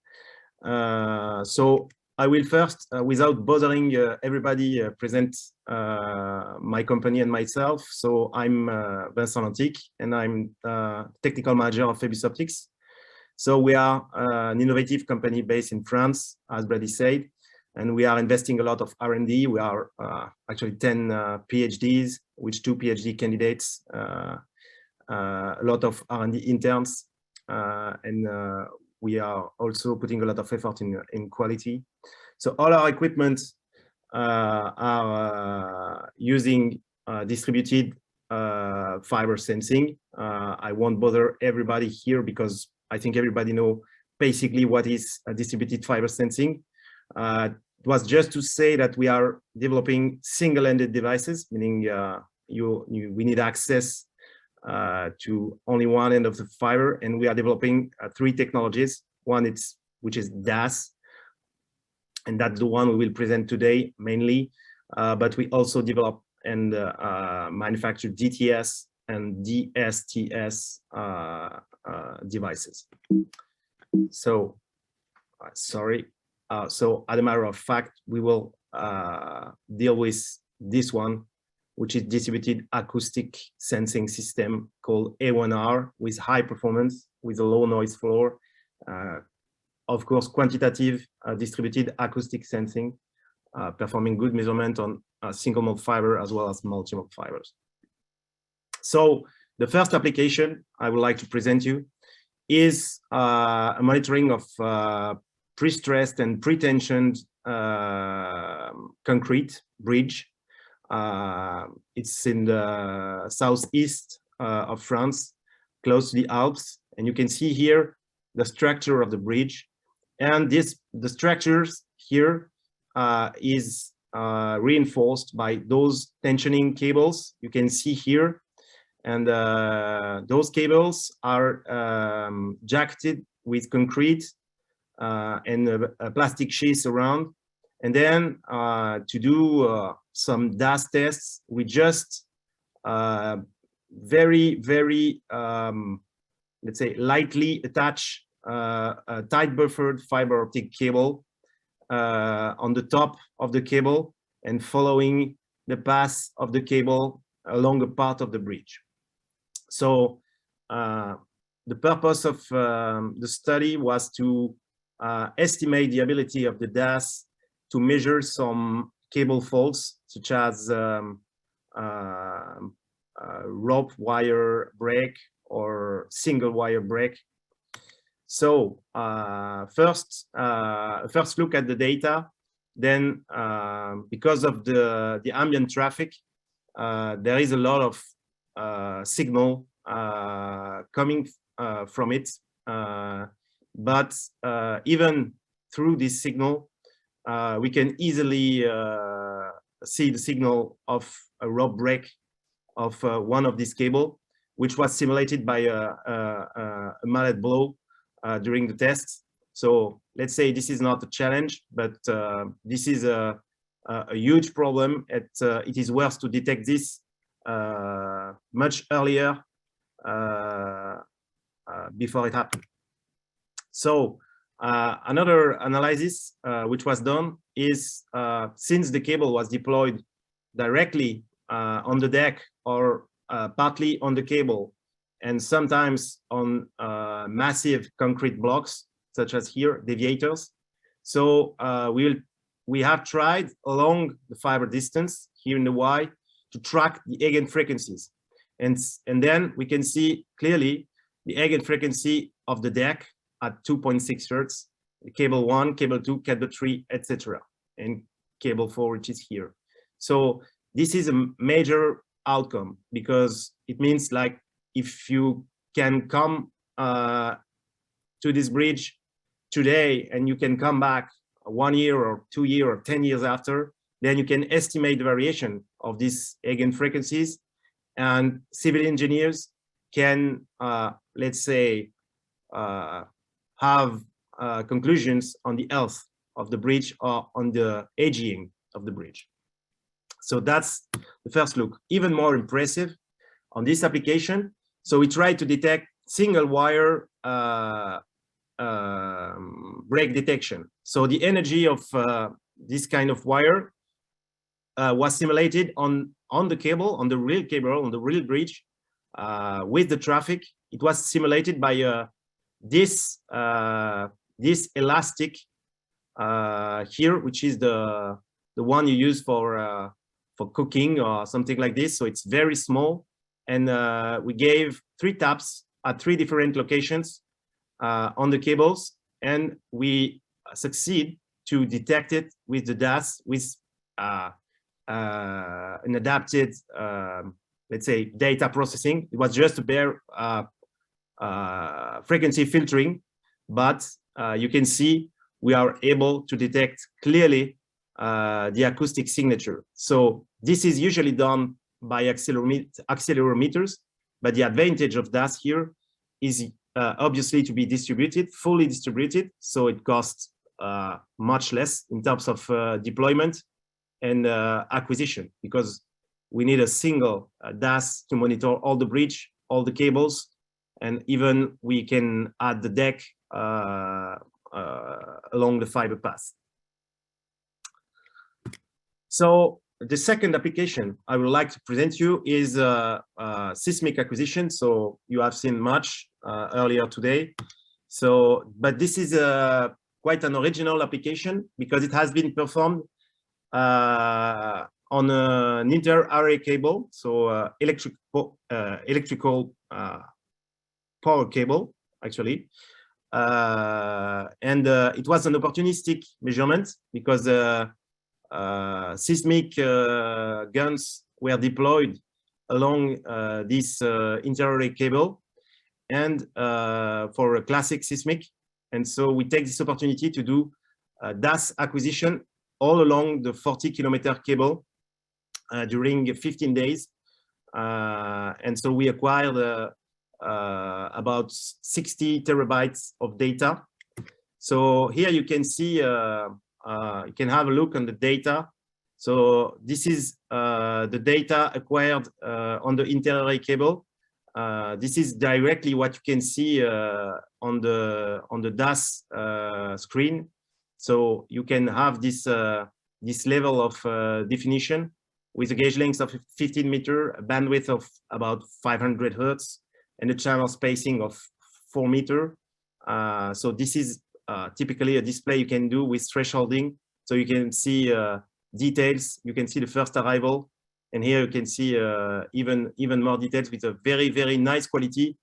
So I will first, without bothering everybody, present my company and myself. So I'm Vincent Lanty, and I'm technical manager of Phoebus Optics. So we are an innovative company based in France, as Brady said, and we are investing a lot of R&D. We are actually 10 PhDs, with 2 PhD candidates, a lot of R&D interns, and we are also putting a lot of effort in quality. So all our equipment are using distributed fiber sensing. I won't bother everybody here because I think everybody know basically what is distributed fiber sensing. It was just to say that we are developing single-ended devices, meaning we need access to only one end of the fiber, and we are developing 3 technologies. One which is DAS, and that's the one we will present today mainly. But we also develop and manufacture DTS and DSTS devices. So sorry. So as a matter of fact, we will deal with this one, which is distributed acoustic sensing system called A1R, with high performance, with a low noise floor. Of course, quantitative distributed acoustic sensing, performing good measurement on single mode fiber as well as multi-mode fibers. So the first application I would like to present you is a monitoring of pre-stressed and pre-tensioned concrete bridge. It's in the southeast of France, close to the Alps, and you can see here the structure of the bridge. And the structures here is reinforced by those tensioning cables you can see here. And those cables are jacketed with concrete and a plastic sheath around. And then to do some DAS tests, we just very, let's say, lightly attach a tight buffered fiber optic cable on the top of the cable and following the path of the cable along a part of the bridge. So the purpose of the study was to estimate the ability of the DAS to measure some cable faults, such as rope wire break or single wire break. So first look at the data. Then, because of the ambient traffic, there is a lot of signal coming from it. But even through this signal, we can easily see the signal of a rope break of one of these cable, which was simulated by a mallet blow during the tests. So let's say this is not a challenge, but this is a huge problem. It is worth to detect this much earlier before it happened. So another analysis which was done is since the cable was deployed directly on the deck or partly on the cable, and sometimes on massive concrete blocks, such as here, deviators. So we have tried along the fiber distance here in the Y to track the eigenfrequencies. And then we can see clearly the eigenfrequency of the deck at 2.6 Hertz, the cable 1, cable 2, cable 3, etc. And cable 4, which is here. So this is a major outcome, because it means, like, if you can come to this bridge today and you can come back 1 year or 2 years or 10 years after, then you can estimate the variation of these eigenfrequencies, and civil engineers can, let's say, have conclusions on the health of the bridge or on the aging of the bridge. So that's the first look. Even more impressive on this application. So we tried to detect single wire break detection. So the energy of this kind of wire was simulated on the cable, on the real bridge, with the traffic. It was simulated by this elastic here, which is the one you use for cooking or something like this. So it's very small, and we gave 3 taps at 3 different locations on the cables, and we succeed to detect it with the DAS with an adapted, let's say, data processing. It was just a bare frequency filtering, but you can see we are able to detect clearly the acoustic signature. So this is usually done by accelerometers, but the advantage of DAS here is obviously to be distributed, fully distributed, so it costs much less in terms of deployment and acquisition, because we need a single DAS to monitor all the bridge, all the cables, and even we can add the deck along the fiber path. So the second application I would like to present you is seismic acquisition. So you have seen much earlier today. So, but this is quite an original application because it has been performed on an inter-array cable, so electrical power cable, actually. And it was an opportunistic measurement because seismic guns were deployed along this inter-array cable, and for a classic seismic. And so we take this opportunity to do DAS acquisition all along the 40-kilometer cable during 15 days. And so we acquired about 60 terabytes of data. So here you can see, you can have a look on the data. So this is the data acquired on the inter-array cable. This is directly what you can see on the DAS screen. So you can have this this level of definition with a gauge length of 15 meter, a bandwidth of about 500 hertz, and a channel spacing of 4 meters. So this is typically a display you can do with thresholding. So you can see details. You can see the first arrival, and here you can see even more details with a very nice quality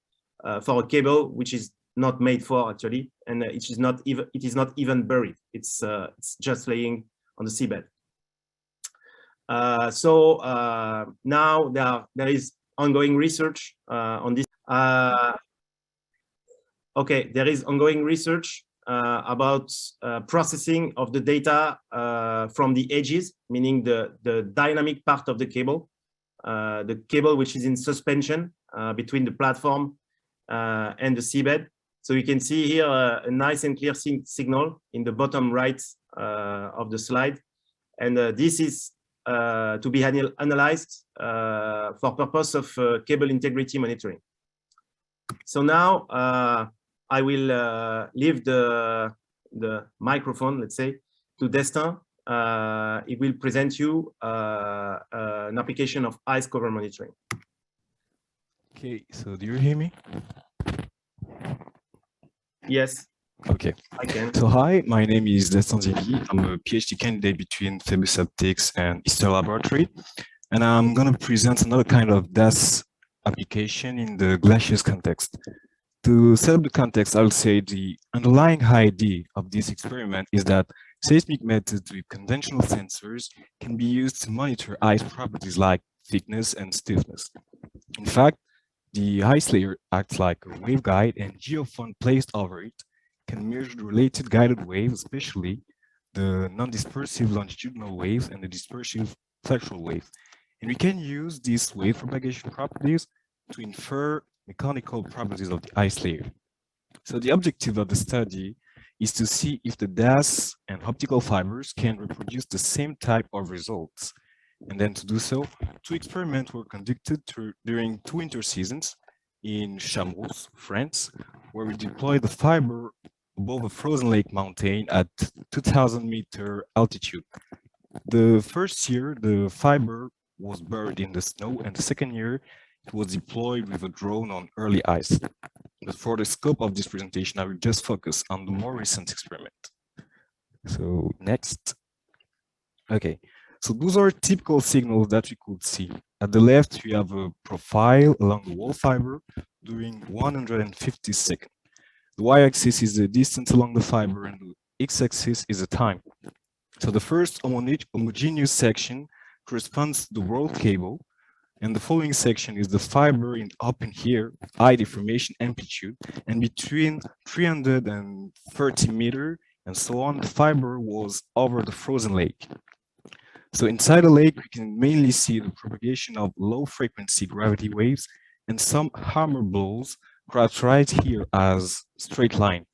for a cable which is not made for actually, and it is not even buried. It's just laying on the seabed. So now there is ongoing research on this. Okay, there is ongoing research about processing of the data from the edges, meaning the dynamic part of the cable which is in suspension between the platform and the seabed. So you can see here a nice and clear signal in the bottom right of the slide, and this is to be analyzed for purpose of cable integrity monitoring. So now I will leave the microphone, let's say, to Destin. It will present you an application of ice cover monitoring. Okay, so do you hear me? Yes. Okay. I can. So hi, my name is Destin Zinghi. I'm a PhD candidate between Phoebus Optics and Easter Laboratory, and I'm going to present another kind of DAS application in the glaciers context. To set up the context, I'll say the underlying idea of this experiment is that seismic methods with conventional sensors can be used to monitor ice properties like thickness and stiffness. In fact, the ice layer acts like a waveguide, and geophone placed over it can measure the related guided waves, especially the non-dispersive longitudinal waves and the dispersive flexural waves. And we can use these wave propagation properties to infer mechanical properties of the ice layer. So the objective of the study is to see if the DAS and optical fibers can reproduce the same type of results. And then to do so, 2 experiments were conducted during 2 winter seasons in Chamonix, France, where we deployed the fiber above a frozen lake mountain at 2,000-meter altitude. The first year, the fiber was buried in the snow, and the second year, it was deployed with a drone on early ice. But for the scope of this presentation, I will just focus on the more recent experiment. So next. Okay, so those are typical signals that we could see. At the left, we have a profile along the wall fiber during 150 seconds. The y-axis is the distance along the fiber, and the x-axis is the time. So the first homogeneous section corresponds to the world cable, and the following section is the fiber in open here, high deformation amplitude, and between 330 meters and so on, the fiber was over the frozen lake. So inside the lake, we can mainly see the propagation of low-frequency gravity waves and some hammer blows characterized here as straight line.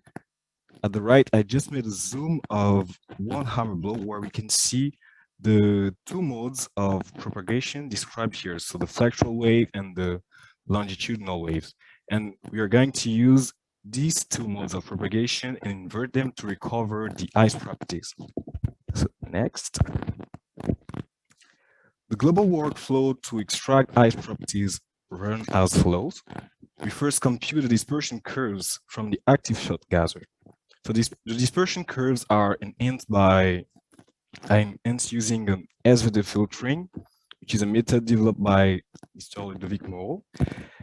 At the right, I just made a zoom of one hammer blow where we can see the 2 modes of propagation described here, so the flexural wave and the longitudinal waves. And we are going to use these 2 modes of propagation and invert them to recover the ice properties. So next. The global workflow to extract ice properties runs as follows. We first compute the dispersion curves from the active shot gazer. So the dispersion curves are enhanced using an SVD filtering, which is a method developed by Mr. Ludovic Moreau.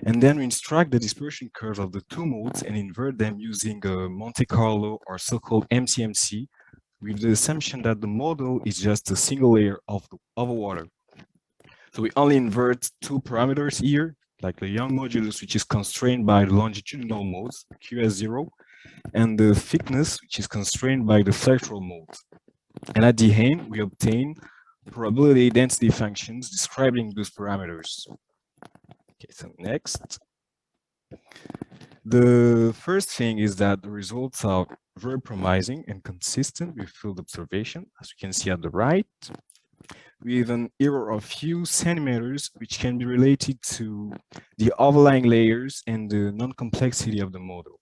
And then we extract the dispersion curves of the 2 modes and invert them using a Monte Carlo or so-called MCMC, with the assumption that the model is just a single layer of water. So we only invert 2 parameters here, like the Young modulus, which is constrained by the longitudinal modes, QS0, and the thickness, which is constrained by the flexural modes. And at the end, we obtain probability density functions describing those parameters. Okay, so next. The first thing is that the results are very promising and consistent with field observation, as you can see at the right, with an error of few centimeters, which can be related to the overlying layers and the non-complexity of the model.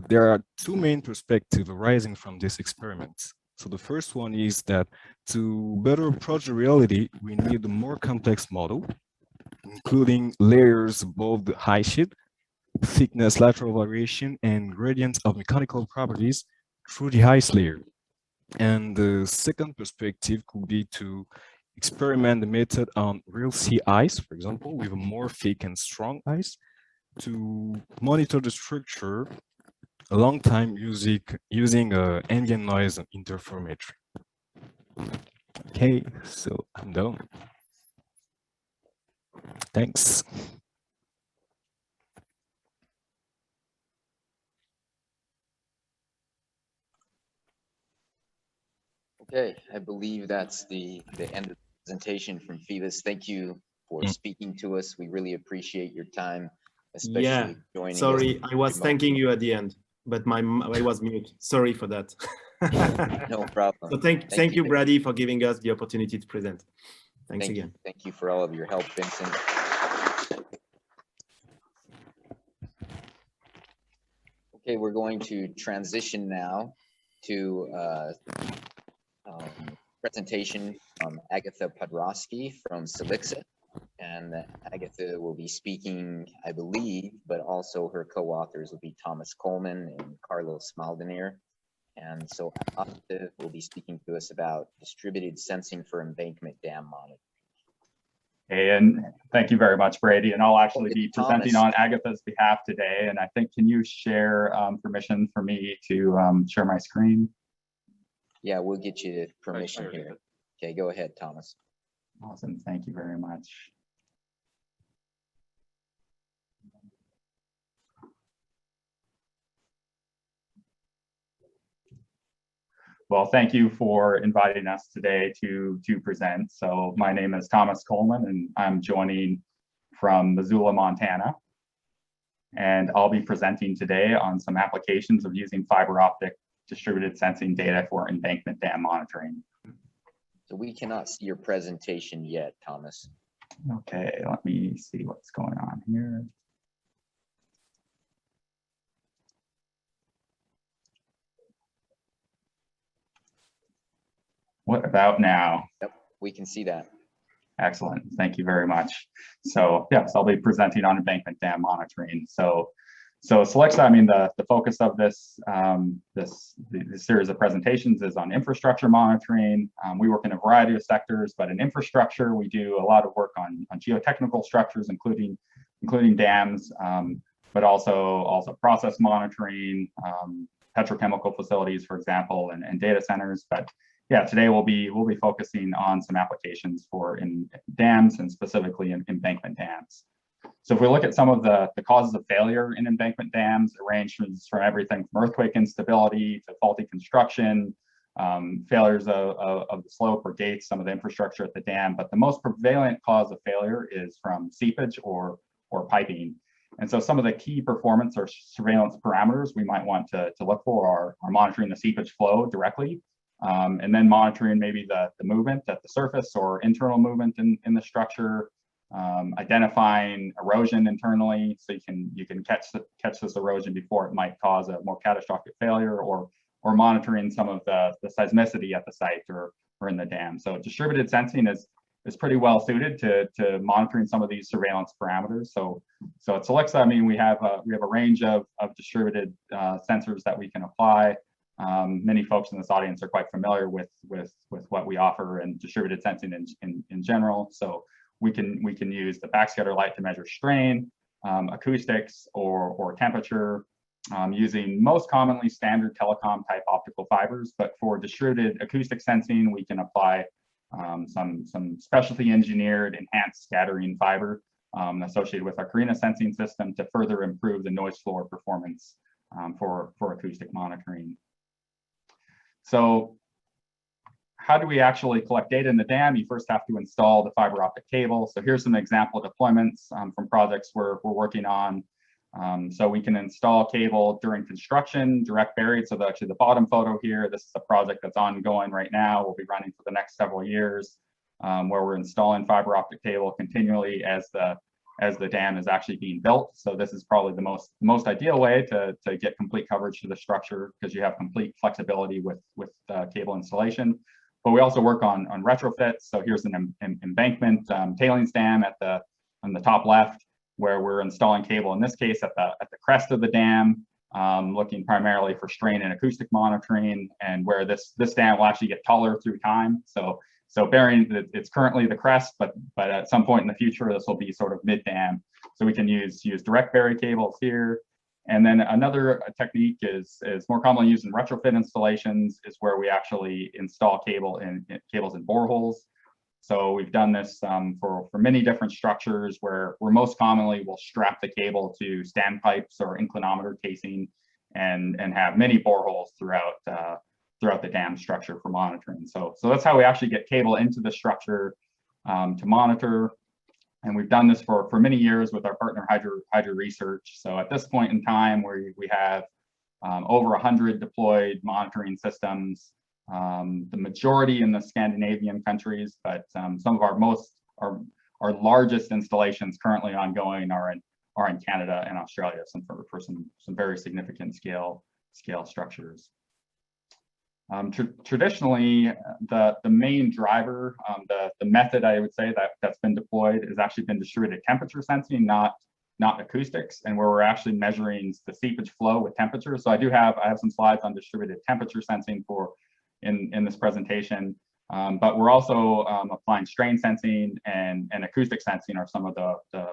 There are 2 main perspectives arising from this experiment. So the first one is that to better approach the reality, we need a more complex model, including layers above the high sheet, thickness, lateral variation, and gradients of mechanical properties through the ice layer. And the second perspective could be to experiment the method on real sea ice, for example, with a more thick and strong ice, to monitor the structure a long time using ambient noise interferometry. Okay, so I'm done. Thanks. Okay, I believe that's the end of the presentation from Phoebus. Thank you for speaking to us. We really appreciate your time, especially joining us. Sorry, I was thanking you at the end, but I was mute. Sorry for that. No problem. So thank you, Brady, for giving us the opportunity to present. Thanks again. Thank you for all of your help, Vincent. Okay, we're going to transition now to presentation from Agatha Padrovsky from Silixa. And Agatha will be speaking, I believe, but also her co-authors will be Thomas Coleman and Carlos Maldonado. And so Agatha will be speaking to us about distributed sensing for embankment dam monitoring. Hey, and thank you very much, Brady. And I'll actually be presenting on Agatha's behalf today. And I think, can you share permission for me to share my screen? Yeah, we'll get you permission here. Okay, go ahead, Thomas. Awesome, thank you very much. Well, thank you for inviting us today to present. So my name is Thomas Coleman, and I'm joining from Missoula, Montana. And I'll be presenting today on some applications of using fiber optic distributed sensing data for embankment dam monitoring. So we cannot see your presentation yet, Thomas. Okay, let me see what's going on here. What about now? Yep, we can see that. Excellent, thank you very much. So yes, I'll be presenting on embankment dam monitoring. So Silixa, I mean, the focus of this this series of presentations is on infrastructure monitoring. We work in a variety of sectors, but in infrastructure, we do a lot of work on geotechnical structures, including dams, but also process monitoring, petrochemical facilities, for example, and data centers. But yeah, today we'll be focusing on some applications for in dams and specifically in embankment dams. So if we look at some of the causes of failure in embankment dams, it ranges from everything from earthquake instability to faulty construction, failures of the slope or gates, some of the infrastructure at the dam. But the most prevalent cause of failure is from seepage or piping. And so some of the key performance or surveillance parameters we might want to look for are monitoring the seepage flow directly, and then monitoring maybe the movement at the surface or internal movement in the structure, identifying erosion internally, so you can catch this erosion before it might cause a more catastrophic failure, or monitoring some of the seismicity at the site or in the dam. So distributed sensing is pretty well suited to monitoring some of these surveillance parameters. So at Silixa, I mean, we have a range of distributed sensors that we can apply. Many folks in this audience are quite familiar with what we offer in distributed sensing in general. So we can use the backscatter light to measure strain, acoustics, or temperature, using most commonly standard telecom type optical fibers. But for distributed acoustic sensing, we can apply some specialty engineered enhanced scattering fiber associated with our Coherent sensing system to further improve the noise floor performance for acoustic monitoring. So how do we actually collect data in the dam? You first have to install the fiber optic cable. So here's some example deployments from projects we're working on. So we can install cable during construction, direct buried. So actually the bottom photo here, this is a project that's ongoing right now. We'll be running for the next several years, where we're installing fiber optic cable continually as the dam is actually being built. So this is probably the most ideal way to get complete coverage to the structure, because you have complete flexibility with cable installation. But we also work on retrofits. So here's an embankment tailings dam on the top left, where we're installing cable, in this case at the crest of the dam, looking primarily for strain and acoustic monitoring, and where this dam will actually get taller through time. So bearing that it's currently the crest, but at some point in the future, this will be sort of mid-dam. So we can use direct bury cables here. And then another technique is more commonly used in retrofit installations, is where we actually install cables in boreholes. So we've done this for many different structures, where most commonly we'll strap the cable to standpipes or inclinometer casing and have many boreholes throughout the dam structure for monitoring. So that's how we actually get cable into the structure to monitor. And we've done this for many years with our partner Hydro Research. So at this point in time, we have over 100 deployed monitoring systems, the majority in the Scandinavian countries, but some of our largest installations currently ongoing are in Canada and Australia, for some very significant scale structures. Traditionally, the main driver, the method I would say that's been deployed has actually been distributed temperature sensing, not acoustics, and where we're actually measuring the seepage flow with temperature. So I have some slides on distributed temperature sensing in this presentation, but we're also applying strain sensing and acoustic sensing are some of the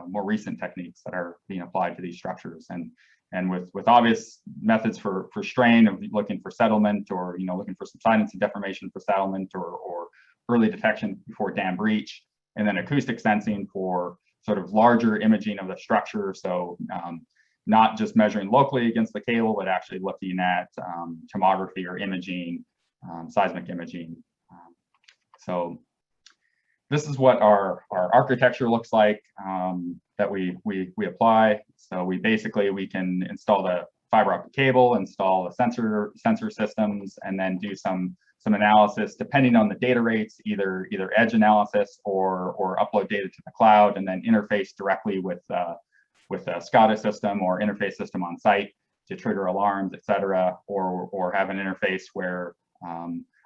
more recent techniques that are being applied to these structures. And with obvious methods for strain, of looking for settlement, or looking for subsidence and deformation for settlement, or early detection before dam breach, and then acoustic sensing for sort of larger imaging of the structure. So not just measuring locally against the cable, but actually looking at tomography or imaging, seismic imaging. So this is what our architecture looks like that we apply. So we can install the fiber optic cable, install the sensor systems, and then do some analysis depending on the data rates, either edge analysis or upload data to the cloud, and then interface directly with a SCADA system or interface system on site to trigger alarms, etc., or have an interface where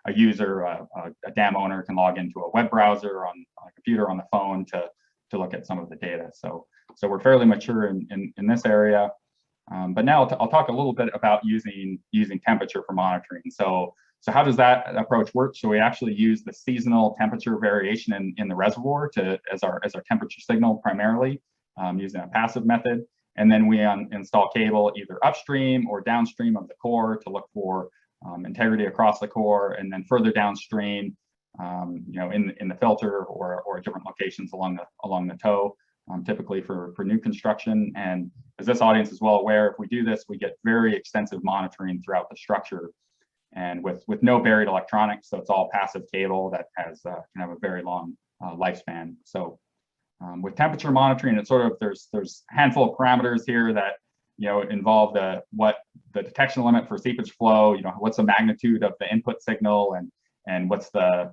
a user, a dam owner, can log into a web browser on a computer, on the phone, to look at some of the data. So we're fairly mature in this area. But now I'll talk a little bit about using temperature for monitoring. So how does that approach work? So we actually use the seasonal temperature variation in the reservoir as our temperature signal primarily, using a passive method. And then we install cable either upstream or downstream of the core to look for integrity across the core, and then further downstream, in the filter or different locations along the toe, typically for new construction. And as this audience is well aware, if we do this, we get very extensive monitoring throughout the structure, and with no buried electronics, so it's all passive cable that can have a very long lifespan. So with temperature monitoring, it's sort of there's a handful of parameters here that involve what the detection limit for seepage flow, what's the magnitude of the input signal, and what's the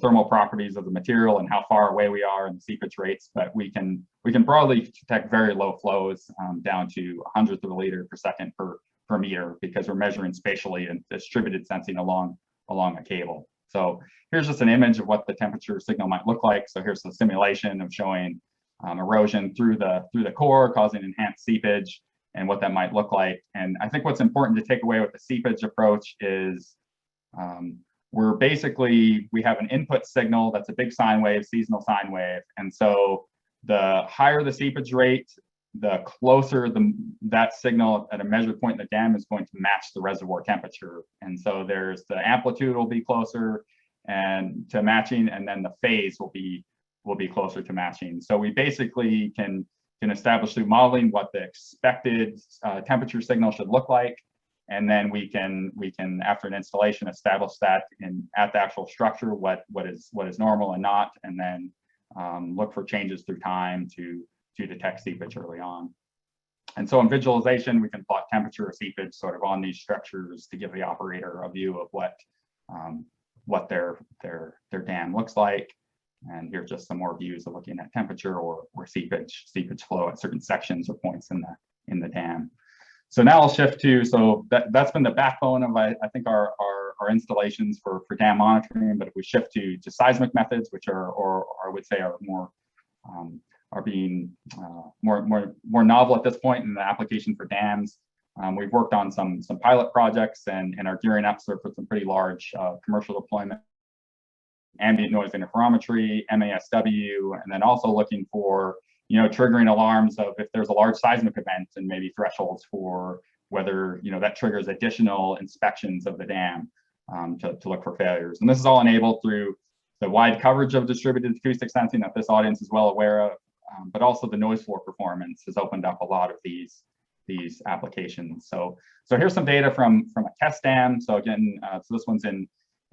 thermal properties of the material, and how far away we are in the seepage rates. But we can broadly detect very low flows down to 100th of a liter per second per meter, because we're measuring spatially and distributed sensing along a cable. So here's just an image of what the temperature signal might look like. So here's the simulation of showing erosion through the core, causing enhanced seepage, and what that might look like. And I think what's important to take away with the seepage approach is we have an input signal that's a big sine wave, seasonal sine wave. And so the higher the seepage rate, the closer that signal at a measured point in the dam is going to match the reservoir temperature. And so the amplitude will be closer and to matching, and then the phase will be closer to matching. So we basically can establish through modeling what the expected temperature signal should look like, and then we can after an installation establish that at the actual structure what is normal and not, and then look for changes through time to detect seepage early on. And so in visualization, we can plot temperature or seepage sort of on these structures to give the operator a view of what their dam looks like. And here's just some more views of looking at temperature or seepage flow at certain sections or points in the dam. So now I'll shift to, so that's been the backbone of I think our installations for dam monitoring. But if we shift to seismic methods, which are, or I would say, are more being more novel at this point in the application for dams. We've worked on some pilot projects and are gearing up for some pretty large commercial deployment. Ambient noise interferometry, MASW, and then also looking for, triggering alarms of if there's a large seismic event and maybe thresholds for whether, that triggers additional inspections of the dam to look for failures. And this is all enabled through the wide coverage of distributed acoustic sensing that this audience is well aware of, but also the noise floor performance has opened up a lot of these applications. So here's some data from a test dam. So again, so this one's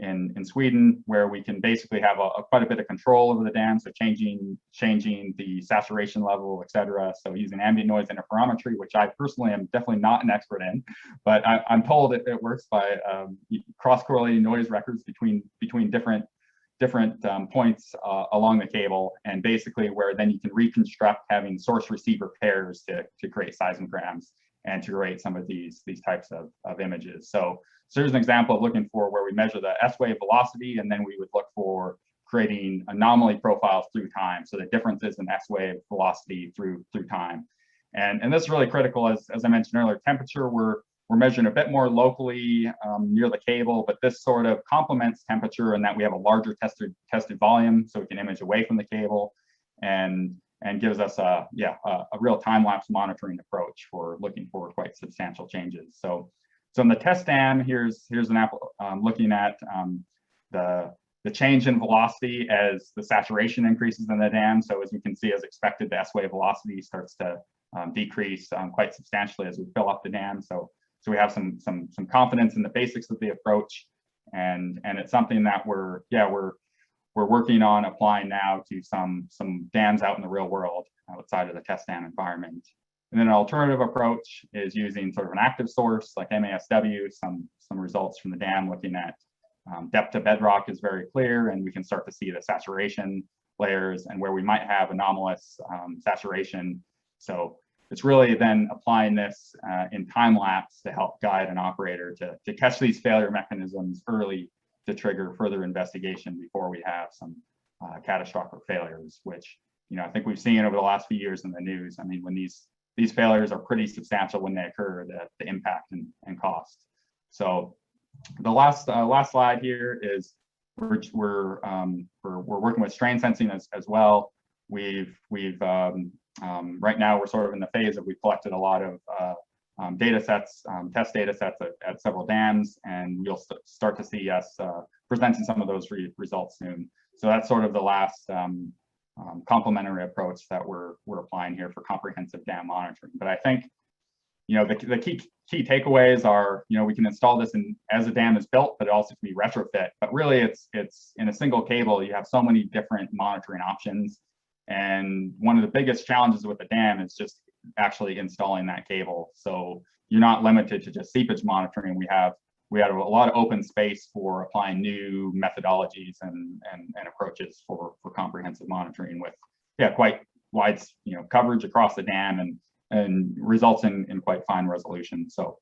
in Sweden, where we can basically have quite a bit of control over the dam, so changing the saturation level, et cetera. So using ambient noise interferometry, which I personally am definitely not an expert in, but I'm told it works by cross-correlating noise records between different points along the cable, and basically where then you can reconstruct having source receiver pairs to create seismograms and to create some of these types of images. So here's an example of looking for where we measure the S-wave velocity, and then we would look for creating anomaly profiles through time. So the differences in S-wave velocity through time. And this is really critical, as I mentioned earlier. Temperature, we're measuring a bit more locally near the cable, but this sort of complements temperature in that we have a larger tested volume, so we can image away from the cable, and gives us a real time-lapse monitoring approach for looking for quite substantial changes. So in the test dam, here's an apple looking at the change in velocity as the saturation increases in the dam. So as you can see, as expected, the S-wave velocity starts to decrease quite substantially as we fill up the dam. So we have some confidence in the basics of the approach, and it's something that we're working on applying now to some dams out in the real world outside of the test dam environment. And then an alternative approach is using sort of an active source like MASW, some results from the dam looking at depth to bedrock is very clear, and we can start to see the saturation layers and where we might have anomalous saturation. So it's really then applying this in time lapse to help guide an operator to catch these failure mechanisms early to trigger further investigation before we have some catastrophic failures, which I think we've seen over the last few years in the news. I mean, when these failures are pretty substantial when they occur, the impact and cost. So the last slide here is we're working with strain sensing as well. We've right now we're sort of in the phase of we've collected a lot of data sets, test data sets at several dams, and you'll start to see us presenting some of those results soon. So that's sort of the last complementary approach that we're applying here for comprehensive dam monitoring. But I think the key takeaways are we can install this as a dam is built, but it also can be retrofit. But really, it's in a single cable. You have so many different monitoring options, and one of the biggest challenges with a dam is just actually installing that cable. So you're not limited to just seepage monitoring. We have a lot of open space for applying new methodologies and approaches for comprehensive monitoring with quite wide coverage across the dam and results in quite fine resolution. So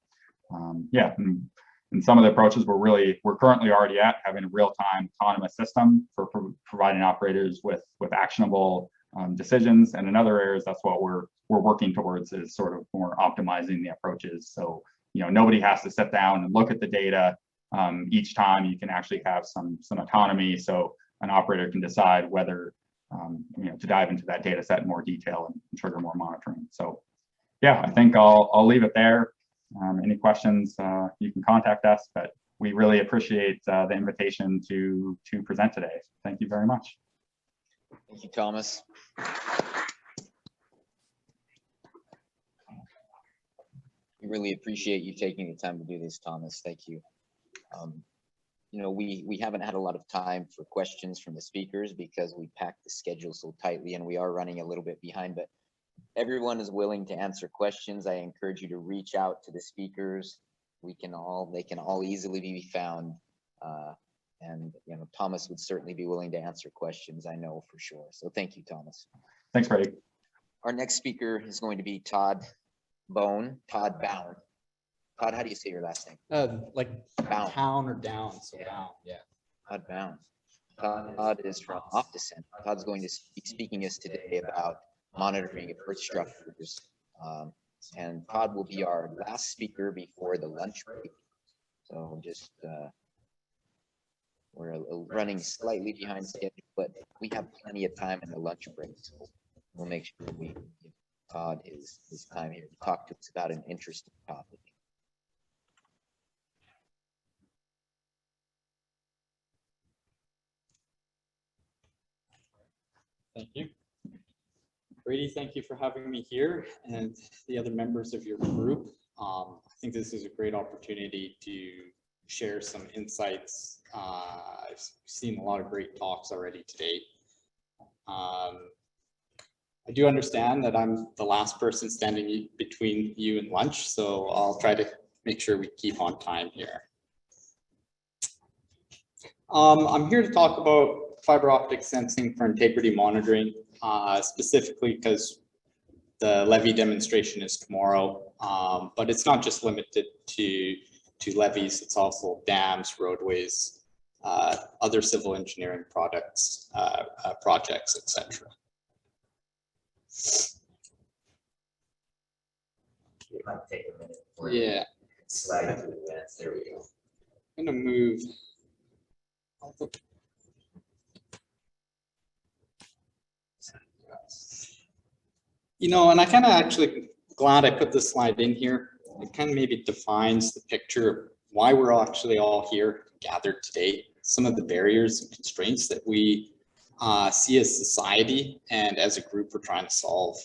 and some of the approaches we're currently already at having a real-time autonomous system for providing operators with actionable decisions. And in other areas, that's what we're working towards, is sort of more optimizing the approaches. So nobody has to sit down and look at the data each time. You can actually have some autonomy, so an operator can decide whether to dive into that data set in more detail and trigger more monitoring. So I think I'll leave it there. Any questions, you can contact us, but we really appreciate the invitation to present today. Thank you very much. Thank you, Thomas. We really appreciate you taking the time to do this, Thomas. Thank you. We haven't had a lot of time for questions from the speakers because we packed the schedule so tightly, and we are running a little bit behind, but everyone is willing to answer questions. I encourage you to reach out to the speakers. They can all easily be found. And Thomas would certainly be willing to answer questions, I know for sure. So thank you, Thomas. Thanks, Brady. Our next speaker is going to be Todd Bown. Todd, how do you say your last name? Like Bown. town or down, so down, yeah. Todd Bown. Todd is from Optic. Todd's going to be speaking us today about monitoring of earth structures. And Todd will be our last speaker before the lunch break. So just, we're running slightly behind schedule, but we have plenty of time in the lunch break. So we'll make sure we give Todd his time here to talk to us about an interesting topic. Thank you. Brady, thank you for having me here and the other members of your group. I think this is a great opportunity to share some insights. I've seen a lot of great talks already today. I do understand that I'm the last person standing between you and lunch, so I'll try to make sure we keep on time here. I'm here to talk about fiber optic sensing for integrity monitoring, specifically because the levee demonstration is tomorrow, but it's not just limited to levees, it's also dams, roadways, other civil engineering projects, etc. Might take a minute. Yeah. Slide to advance. There we go. I'm gonna move. You know, and I kind of actually glad I put this slide in here. It kind of maybe defines the picture of why we're actually all here gathered today. Some of the barriers and constraints that we see as society and as a group we're trying to solve.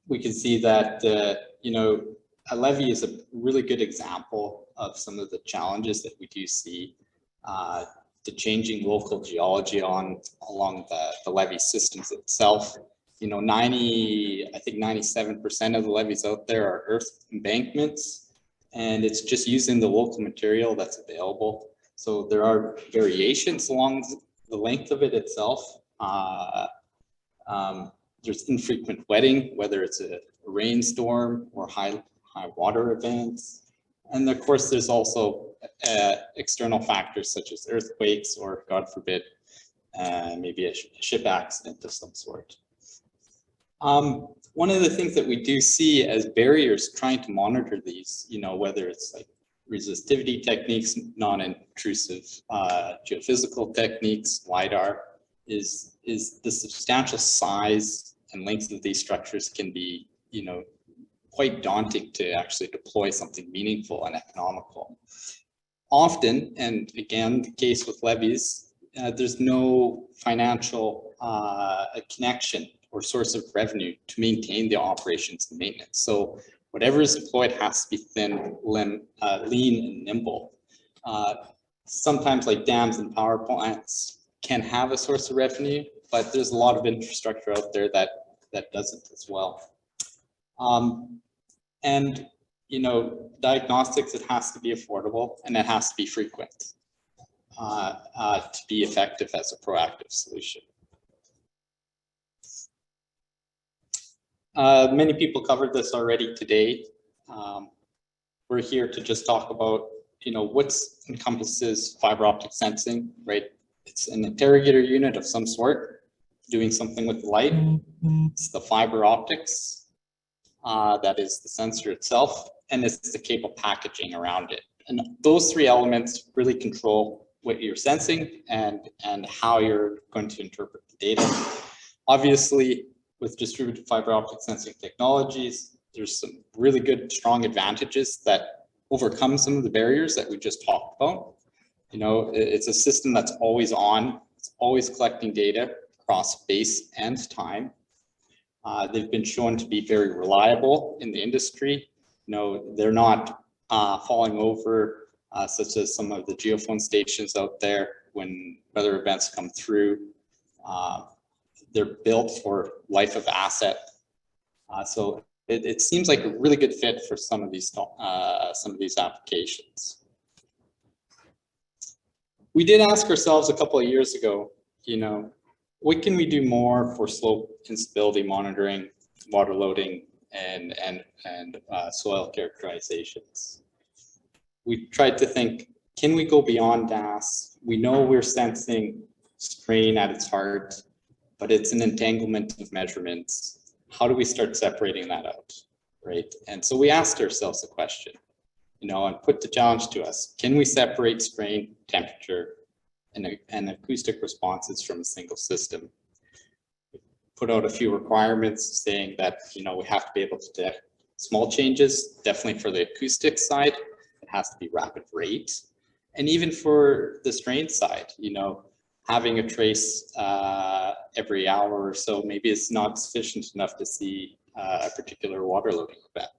We can see that, you know, a levee is a really good example of some of the challenges that we do see. The changing local geology along the levee systems itself. You know, I think 97% of the levees out there are earth embankments, and it's just using the local material that's available. So there are variations along the length of it itself. There's infrequent wetting, whether it's a rainstorm or high water events. And of course, there's also external factors such as earthquakes or, God forbid, maybe a ship accident of some sort. One of the things that we do see as barriers trying to monitor these, you know, whether it's like resistivity techniques, non-intrusive geophysical techniques, LiDAR, is the substantial size and length of these structures can be, you know, quite daunting to actually deploy something meaningful and economical. Often, and again, the case with levees, there's no financial connection or source of revenue to maintain the operations and maintenance. So whatever is deployed has to be thin, lean, and nimble. Sometimes like dams and power plants can have a source of revenue, but there's a lot of infrastructure out there that doesn't as well. And, you know, diagnostics, it has to be affordable and it has to be frequent to be effective as a proactive solution. Many people covered this already today. We're here to just talk about, you know, what encompasses fiber optic sensing, right? It's an interrogator unit of some sort doing something with the light. It's the fiber optics, that is the sensor itself, and it's the cable packaging around it. And those three elements really control what you're sensing and how you're going to interpret the data. Obviously, with distributed fiber optic sensing technologies, there's some really good, strong advantages that overcome some of the barriers that we just talked about. You know, it's a system that's always on, it's always collecting data across space and time. They've been shown to be very reliable in the industry. You know, they're not falling over, such as some of the geophone stations out there when weather events come through. They're built for life of asset. So it seems like a really good fit for some of these applications. We did ask ourselves a couple of years ago, you know, what can we do more for slope instability monitoring, water loading, and soil characterizations? We tried to think, can we go beyond DAS? We know we're sensing strain at its heart. but it's an entanglement of measurements. How do we start separating that out, right? And so we asked ourselves a question, you know, and put the challenge to us. Can we separate strain, temperature, and acoustic responses from a single system? Put out a few requirements saying that, you know, we have to be able to detect small changes, definitely for the acoustic side, it has to be rapid rate. And even for the strain side, you know, having a trace every hour or so, maybe it's not sufficient enough to see a particular water loading event.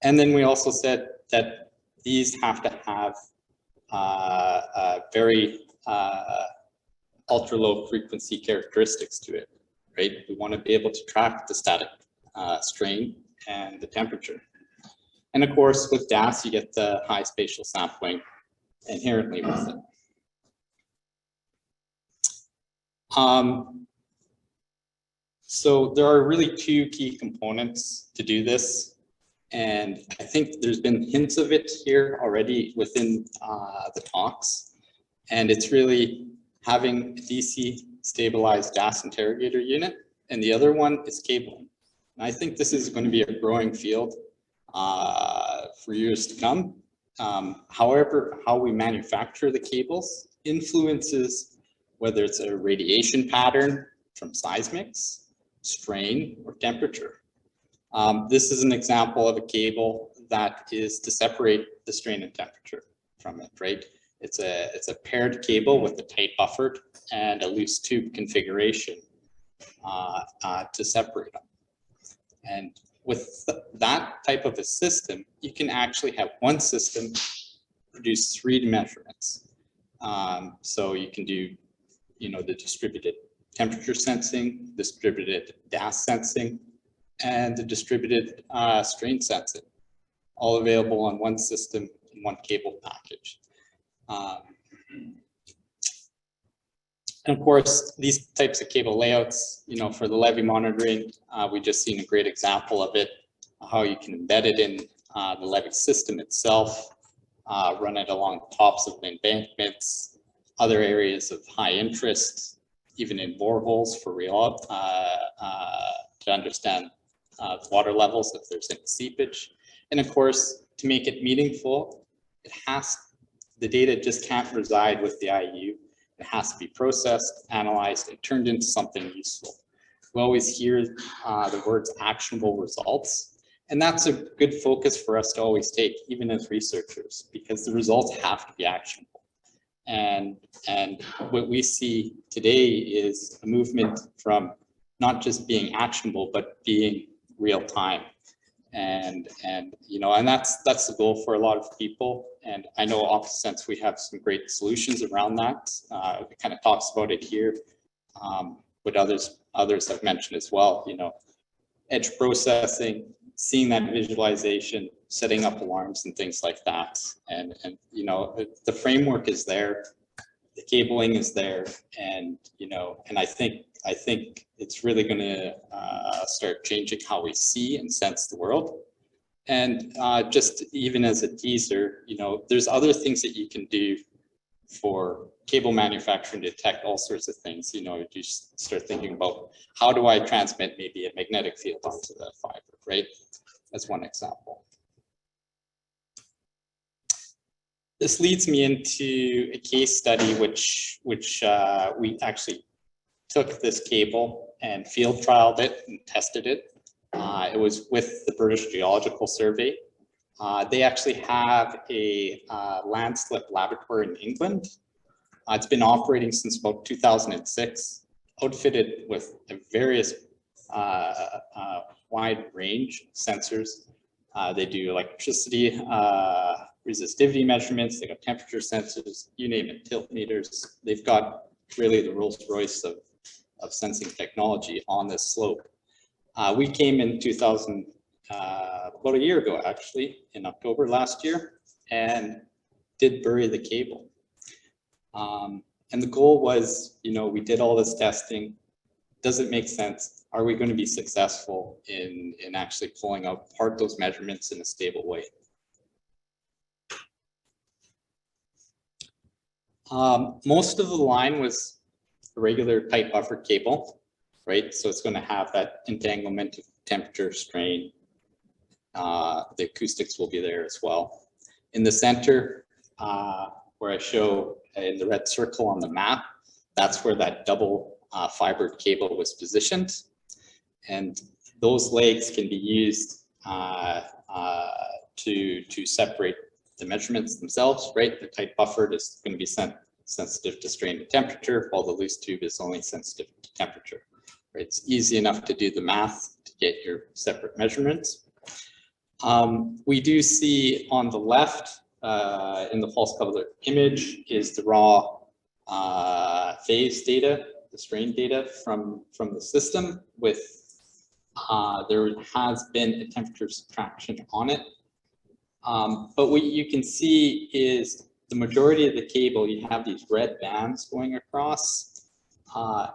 And then we also said that these have to have very ultra low frequency characteristics to it, right? We want to be able to track the static strain and the temperature. And of course, with DAS, you get the high spatial sampling inherently with it. So there are really two key components to do this. And I think there's been hints of it here already within the talks. And it's really having a DC stabilized DAS interrogator unit. And the other one is cabling. And I think this is going to be a growing field for years to come. However, how we manufacture the cables influences whether it's a radiation pattern from seismics, strain, or temperature. This is an example of a cable that is to separate the strain and temperature from it, right? It's a paired cable with a tight buffered and a loose tube configuration to separate them. And with that type of a system, you can actually have one system produce 3 measurements. So you can do, you know, the distributed temperature sensing, distributed DAS sensing, and the distributed strain sensing, all available on one system in one cable package. And of course, these types of cable layouts, you know, for the levee monitoring, we just seen a great example of it, how you can embed it in the levee system itself, run it along the tops of the embankments, other areas of high interest, even in boreholes for real, to understand the water levels if there's any seepage. And of course, to make it meaningful, the data just can't reside with the IU. It has to be processed, analyzed, and turned into something useful. We always hear the words actionable results, and that's a good focus for us to always take, even as researchers, because the results have to be actionable. And what we see today is a movement from not just being actionable, but being real time. And you know, and that's the goal for a lot of people. And I know OptiSense, we have some great solutions around that. It kind of talks about it here, what others have mentioned as well. You know, edge processing, seeing that visualization, setting up alarms and things like that. And you know, the framework is there, the cabling is there, and you know, and I think it's really going to start changing how we see and sense the world. And just even as a teaser, you know, there's other things that you can do for cable manufacturing to detect all sorts of things. You know, you start thinking about how do I transmit maybe a magnetic field onto the fiber, right? That's one example. This leads me into a case study which we actually took this cable and field trialed it and tested it. It was with the British Geological Survey. They actually have a landslip laboratory in England. It's been operating since about 2006, outfitted with a various wide range of sensors. They do electricity, resistivity measurements, they got temperature sensors, you name it, tilt meters. They've got really the Rolls Royce of sensing technology on this slope. We came in about a year ago, actually, in October last year, and did bury the cable. And the goal was, you know, we did all this testing. Does it make sense? Are we going to be successful in actually pulling apart those measurements in a stable way? Most of the line was a regular tight buffer cable, right? So it's going to have that entanglement of temperature, strain. The acoustics will be there as well. In the center, where I show in the red circle on the map, that's where that double fibered cable was positioned. And those legs can be used to separate the measurements themselves, right? The tight buffered is going to be sensitive to strain and temperature, while the loose tube is only sensitive to temperature. Right? It's easy enough to do the math to get your separate measurements. We do see on the left in the false color image is the raw phase data, the strain data from the system with there has been a temperature subtraction on it. But what you can see is the majority of the cable, you have these red bands going across,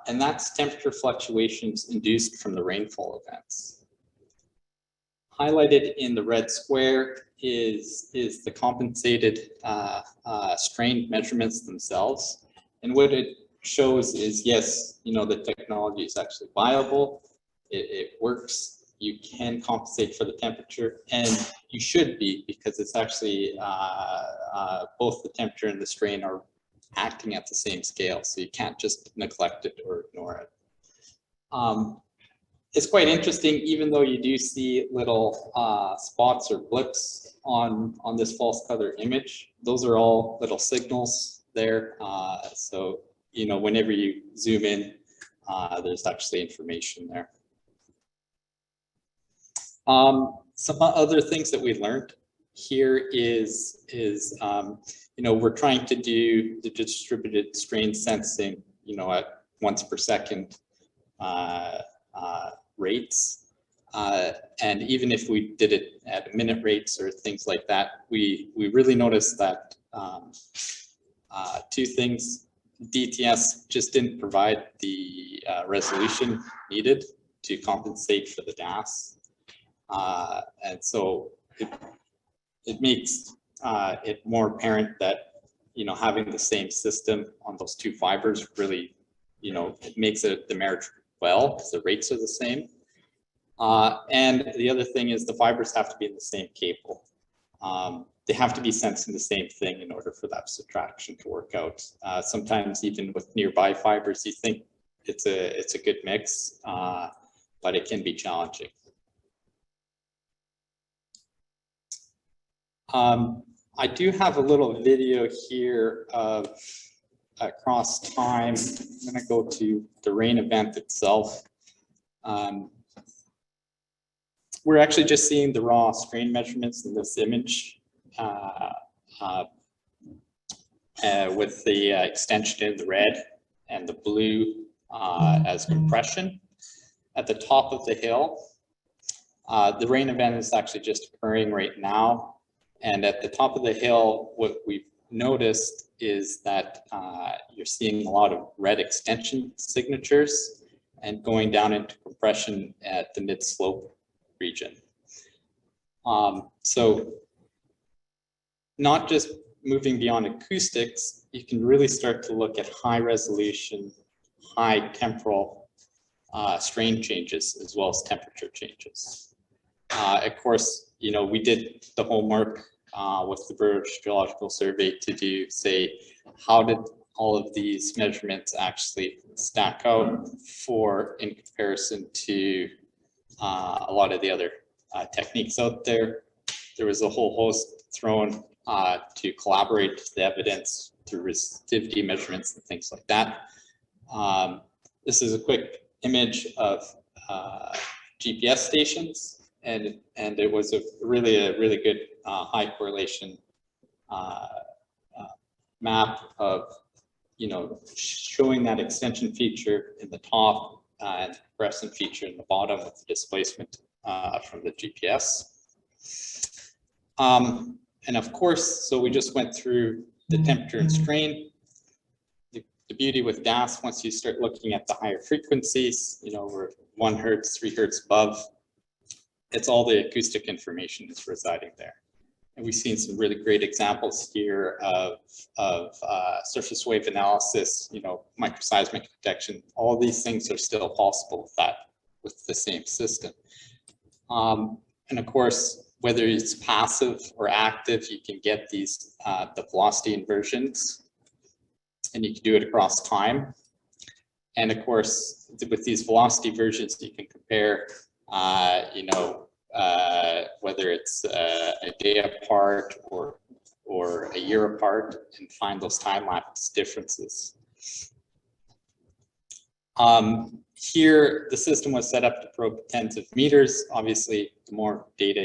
and that's temperature fluctuations induced from the rainfall events. Highlighted in the red square is the compensated strain measurements themselves. And what it shows is, yes, you know, the technology is actually viable. It works. You can compensate for the temperature, and you should be, because it's actually both the temperature and the strain are acting at the same scale. So you can't just neglect it or ignore it. It's quite interesting, even though you do see little spots or blips on this false color image, those are all little signals there. So, you know, whenever you zoom in, there's actually information there. Some other things that we learned here is you know, we're trying to do the distributed strain sensing, you know, at once per second rates. And even if we did it at minute rates or things like that, we really noticed that two things. DTS just didn't provide the resolution needed to compensate for the DAS. And so it makes it more apparent that, you know, having the same system on those two fibers really, you know, it makes it the marriage well, because the rates are the same. And the other thing is the fibers have to be in the same cable. They have to be sensing the same thing in order for that subtraction to work out. Sometimes even with nearby fibers, you think it's a good mix, but it can be challenging. I do have a little video here of across time. I'm going to go to the rain event itself. We're actually just seeing the raw strain measurements in this image with the extension in the red and the blue as compression. At the top of the hill, the rain event is actually just occurring right now. And at the top of the hill, what we've noticed is that you're seeing a lot of red extension signatures and going down into compression at the mid-slope region. So not just moving beyond acoustics, you can really start to look at high resolution, high temporal strain changes, as well as temperature changes. Of course, you know, we did the homework with the British Geological Survey to do, say, how did all of these measurements actually stack out in comparison to a lot of the other techniques out there. There was a whole host thrown to collaborate the evidence through resistivity measurements and things like that. This is a quick image of GPS stations. And it was a really good high correlation map of, you know, showing that extension feature in the top and the compression feature in the bottom with the displacement from the GPS. And of course, so we just went through the temperature and strain. The beauty with DAS, once you start looking at the higher frequencies, you know, we're 1 hertz, 3 hertz above, it's all the acoustic information is residing there. we've seen some really great examples here of surface wave analysis, microseismic detection. All these things are still possible with the same system. And of course, whether it's passive or active, you can get these the velocity inversions, and you can do it across time. And of course, with these velocity versions, you can compare, whether it's a day apart or a year apart, and find those time-lapse differences. Here, the system was set up to probe tens of meters. Obviously, the more data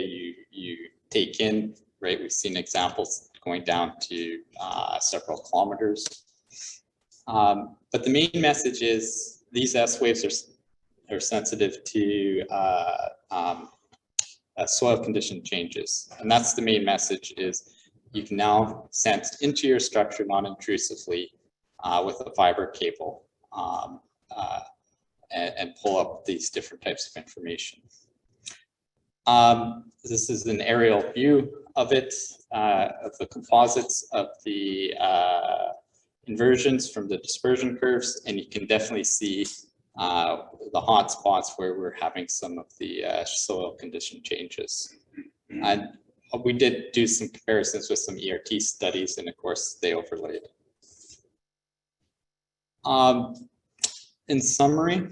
you take in, right? We've seen examples going down to several kilometers. But the main message is these S waves are sensitive to soil condition changes. And that's the main message, is you can now sense into your structure non-intrusively with a fiber cable and pull up these different types of information. This is an aerial view of it, of the composites of the inversions from the dispersion curves, and you can definitely see the hot spots where we're having some of the soil condition changes. And we did do some comparisons with some ERT studies, and of course they overlaid. In summary,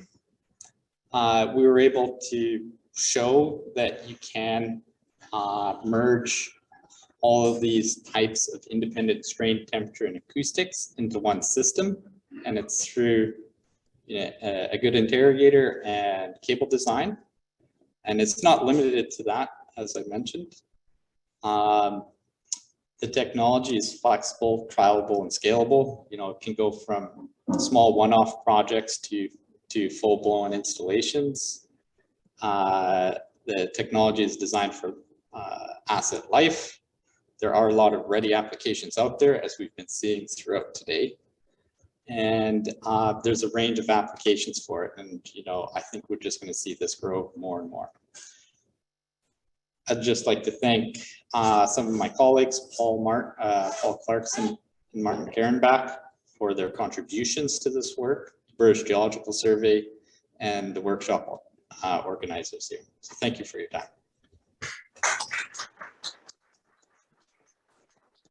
we were able to show that you can merge all of these types of independent strain, temperature, and acoustics into one system, and it's through a good interrogator and cable design. And it's not limited to that, as I mentioned. The technology is flexible, trialable, and scalable. It can go from small one-off projects to full-blown installations. The technology is designed for asset life. There are a lot of ready applications out there, as we've been seeing throughout today. And there's a range of applications for it. And, I think we're just going to see this grow more and more. I'd just like to thank some of my colleagues, Paul Clarkson and Martin Karenbach, for their contributions to this work, British Geological Survey, and the workshop organizers here. So thank you for your time.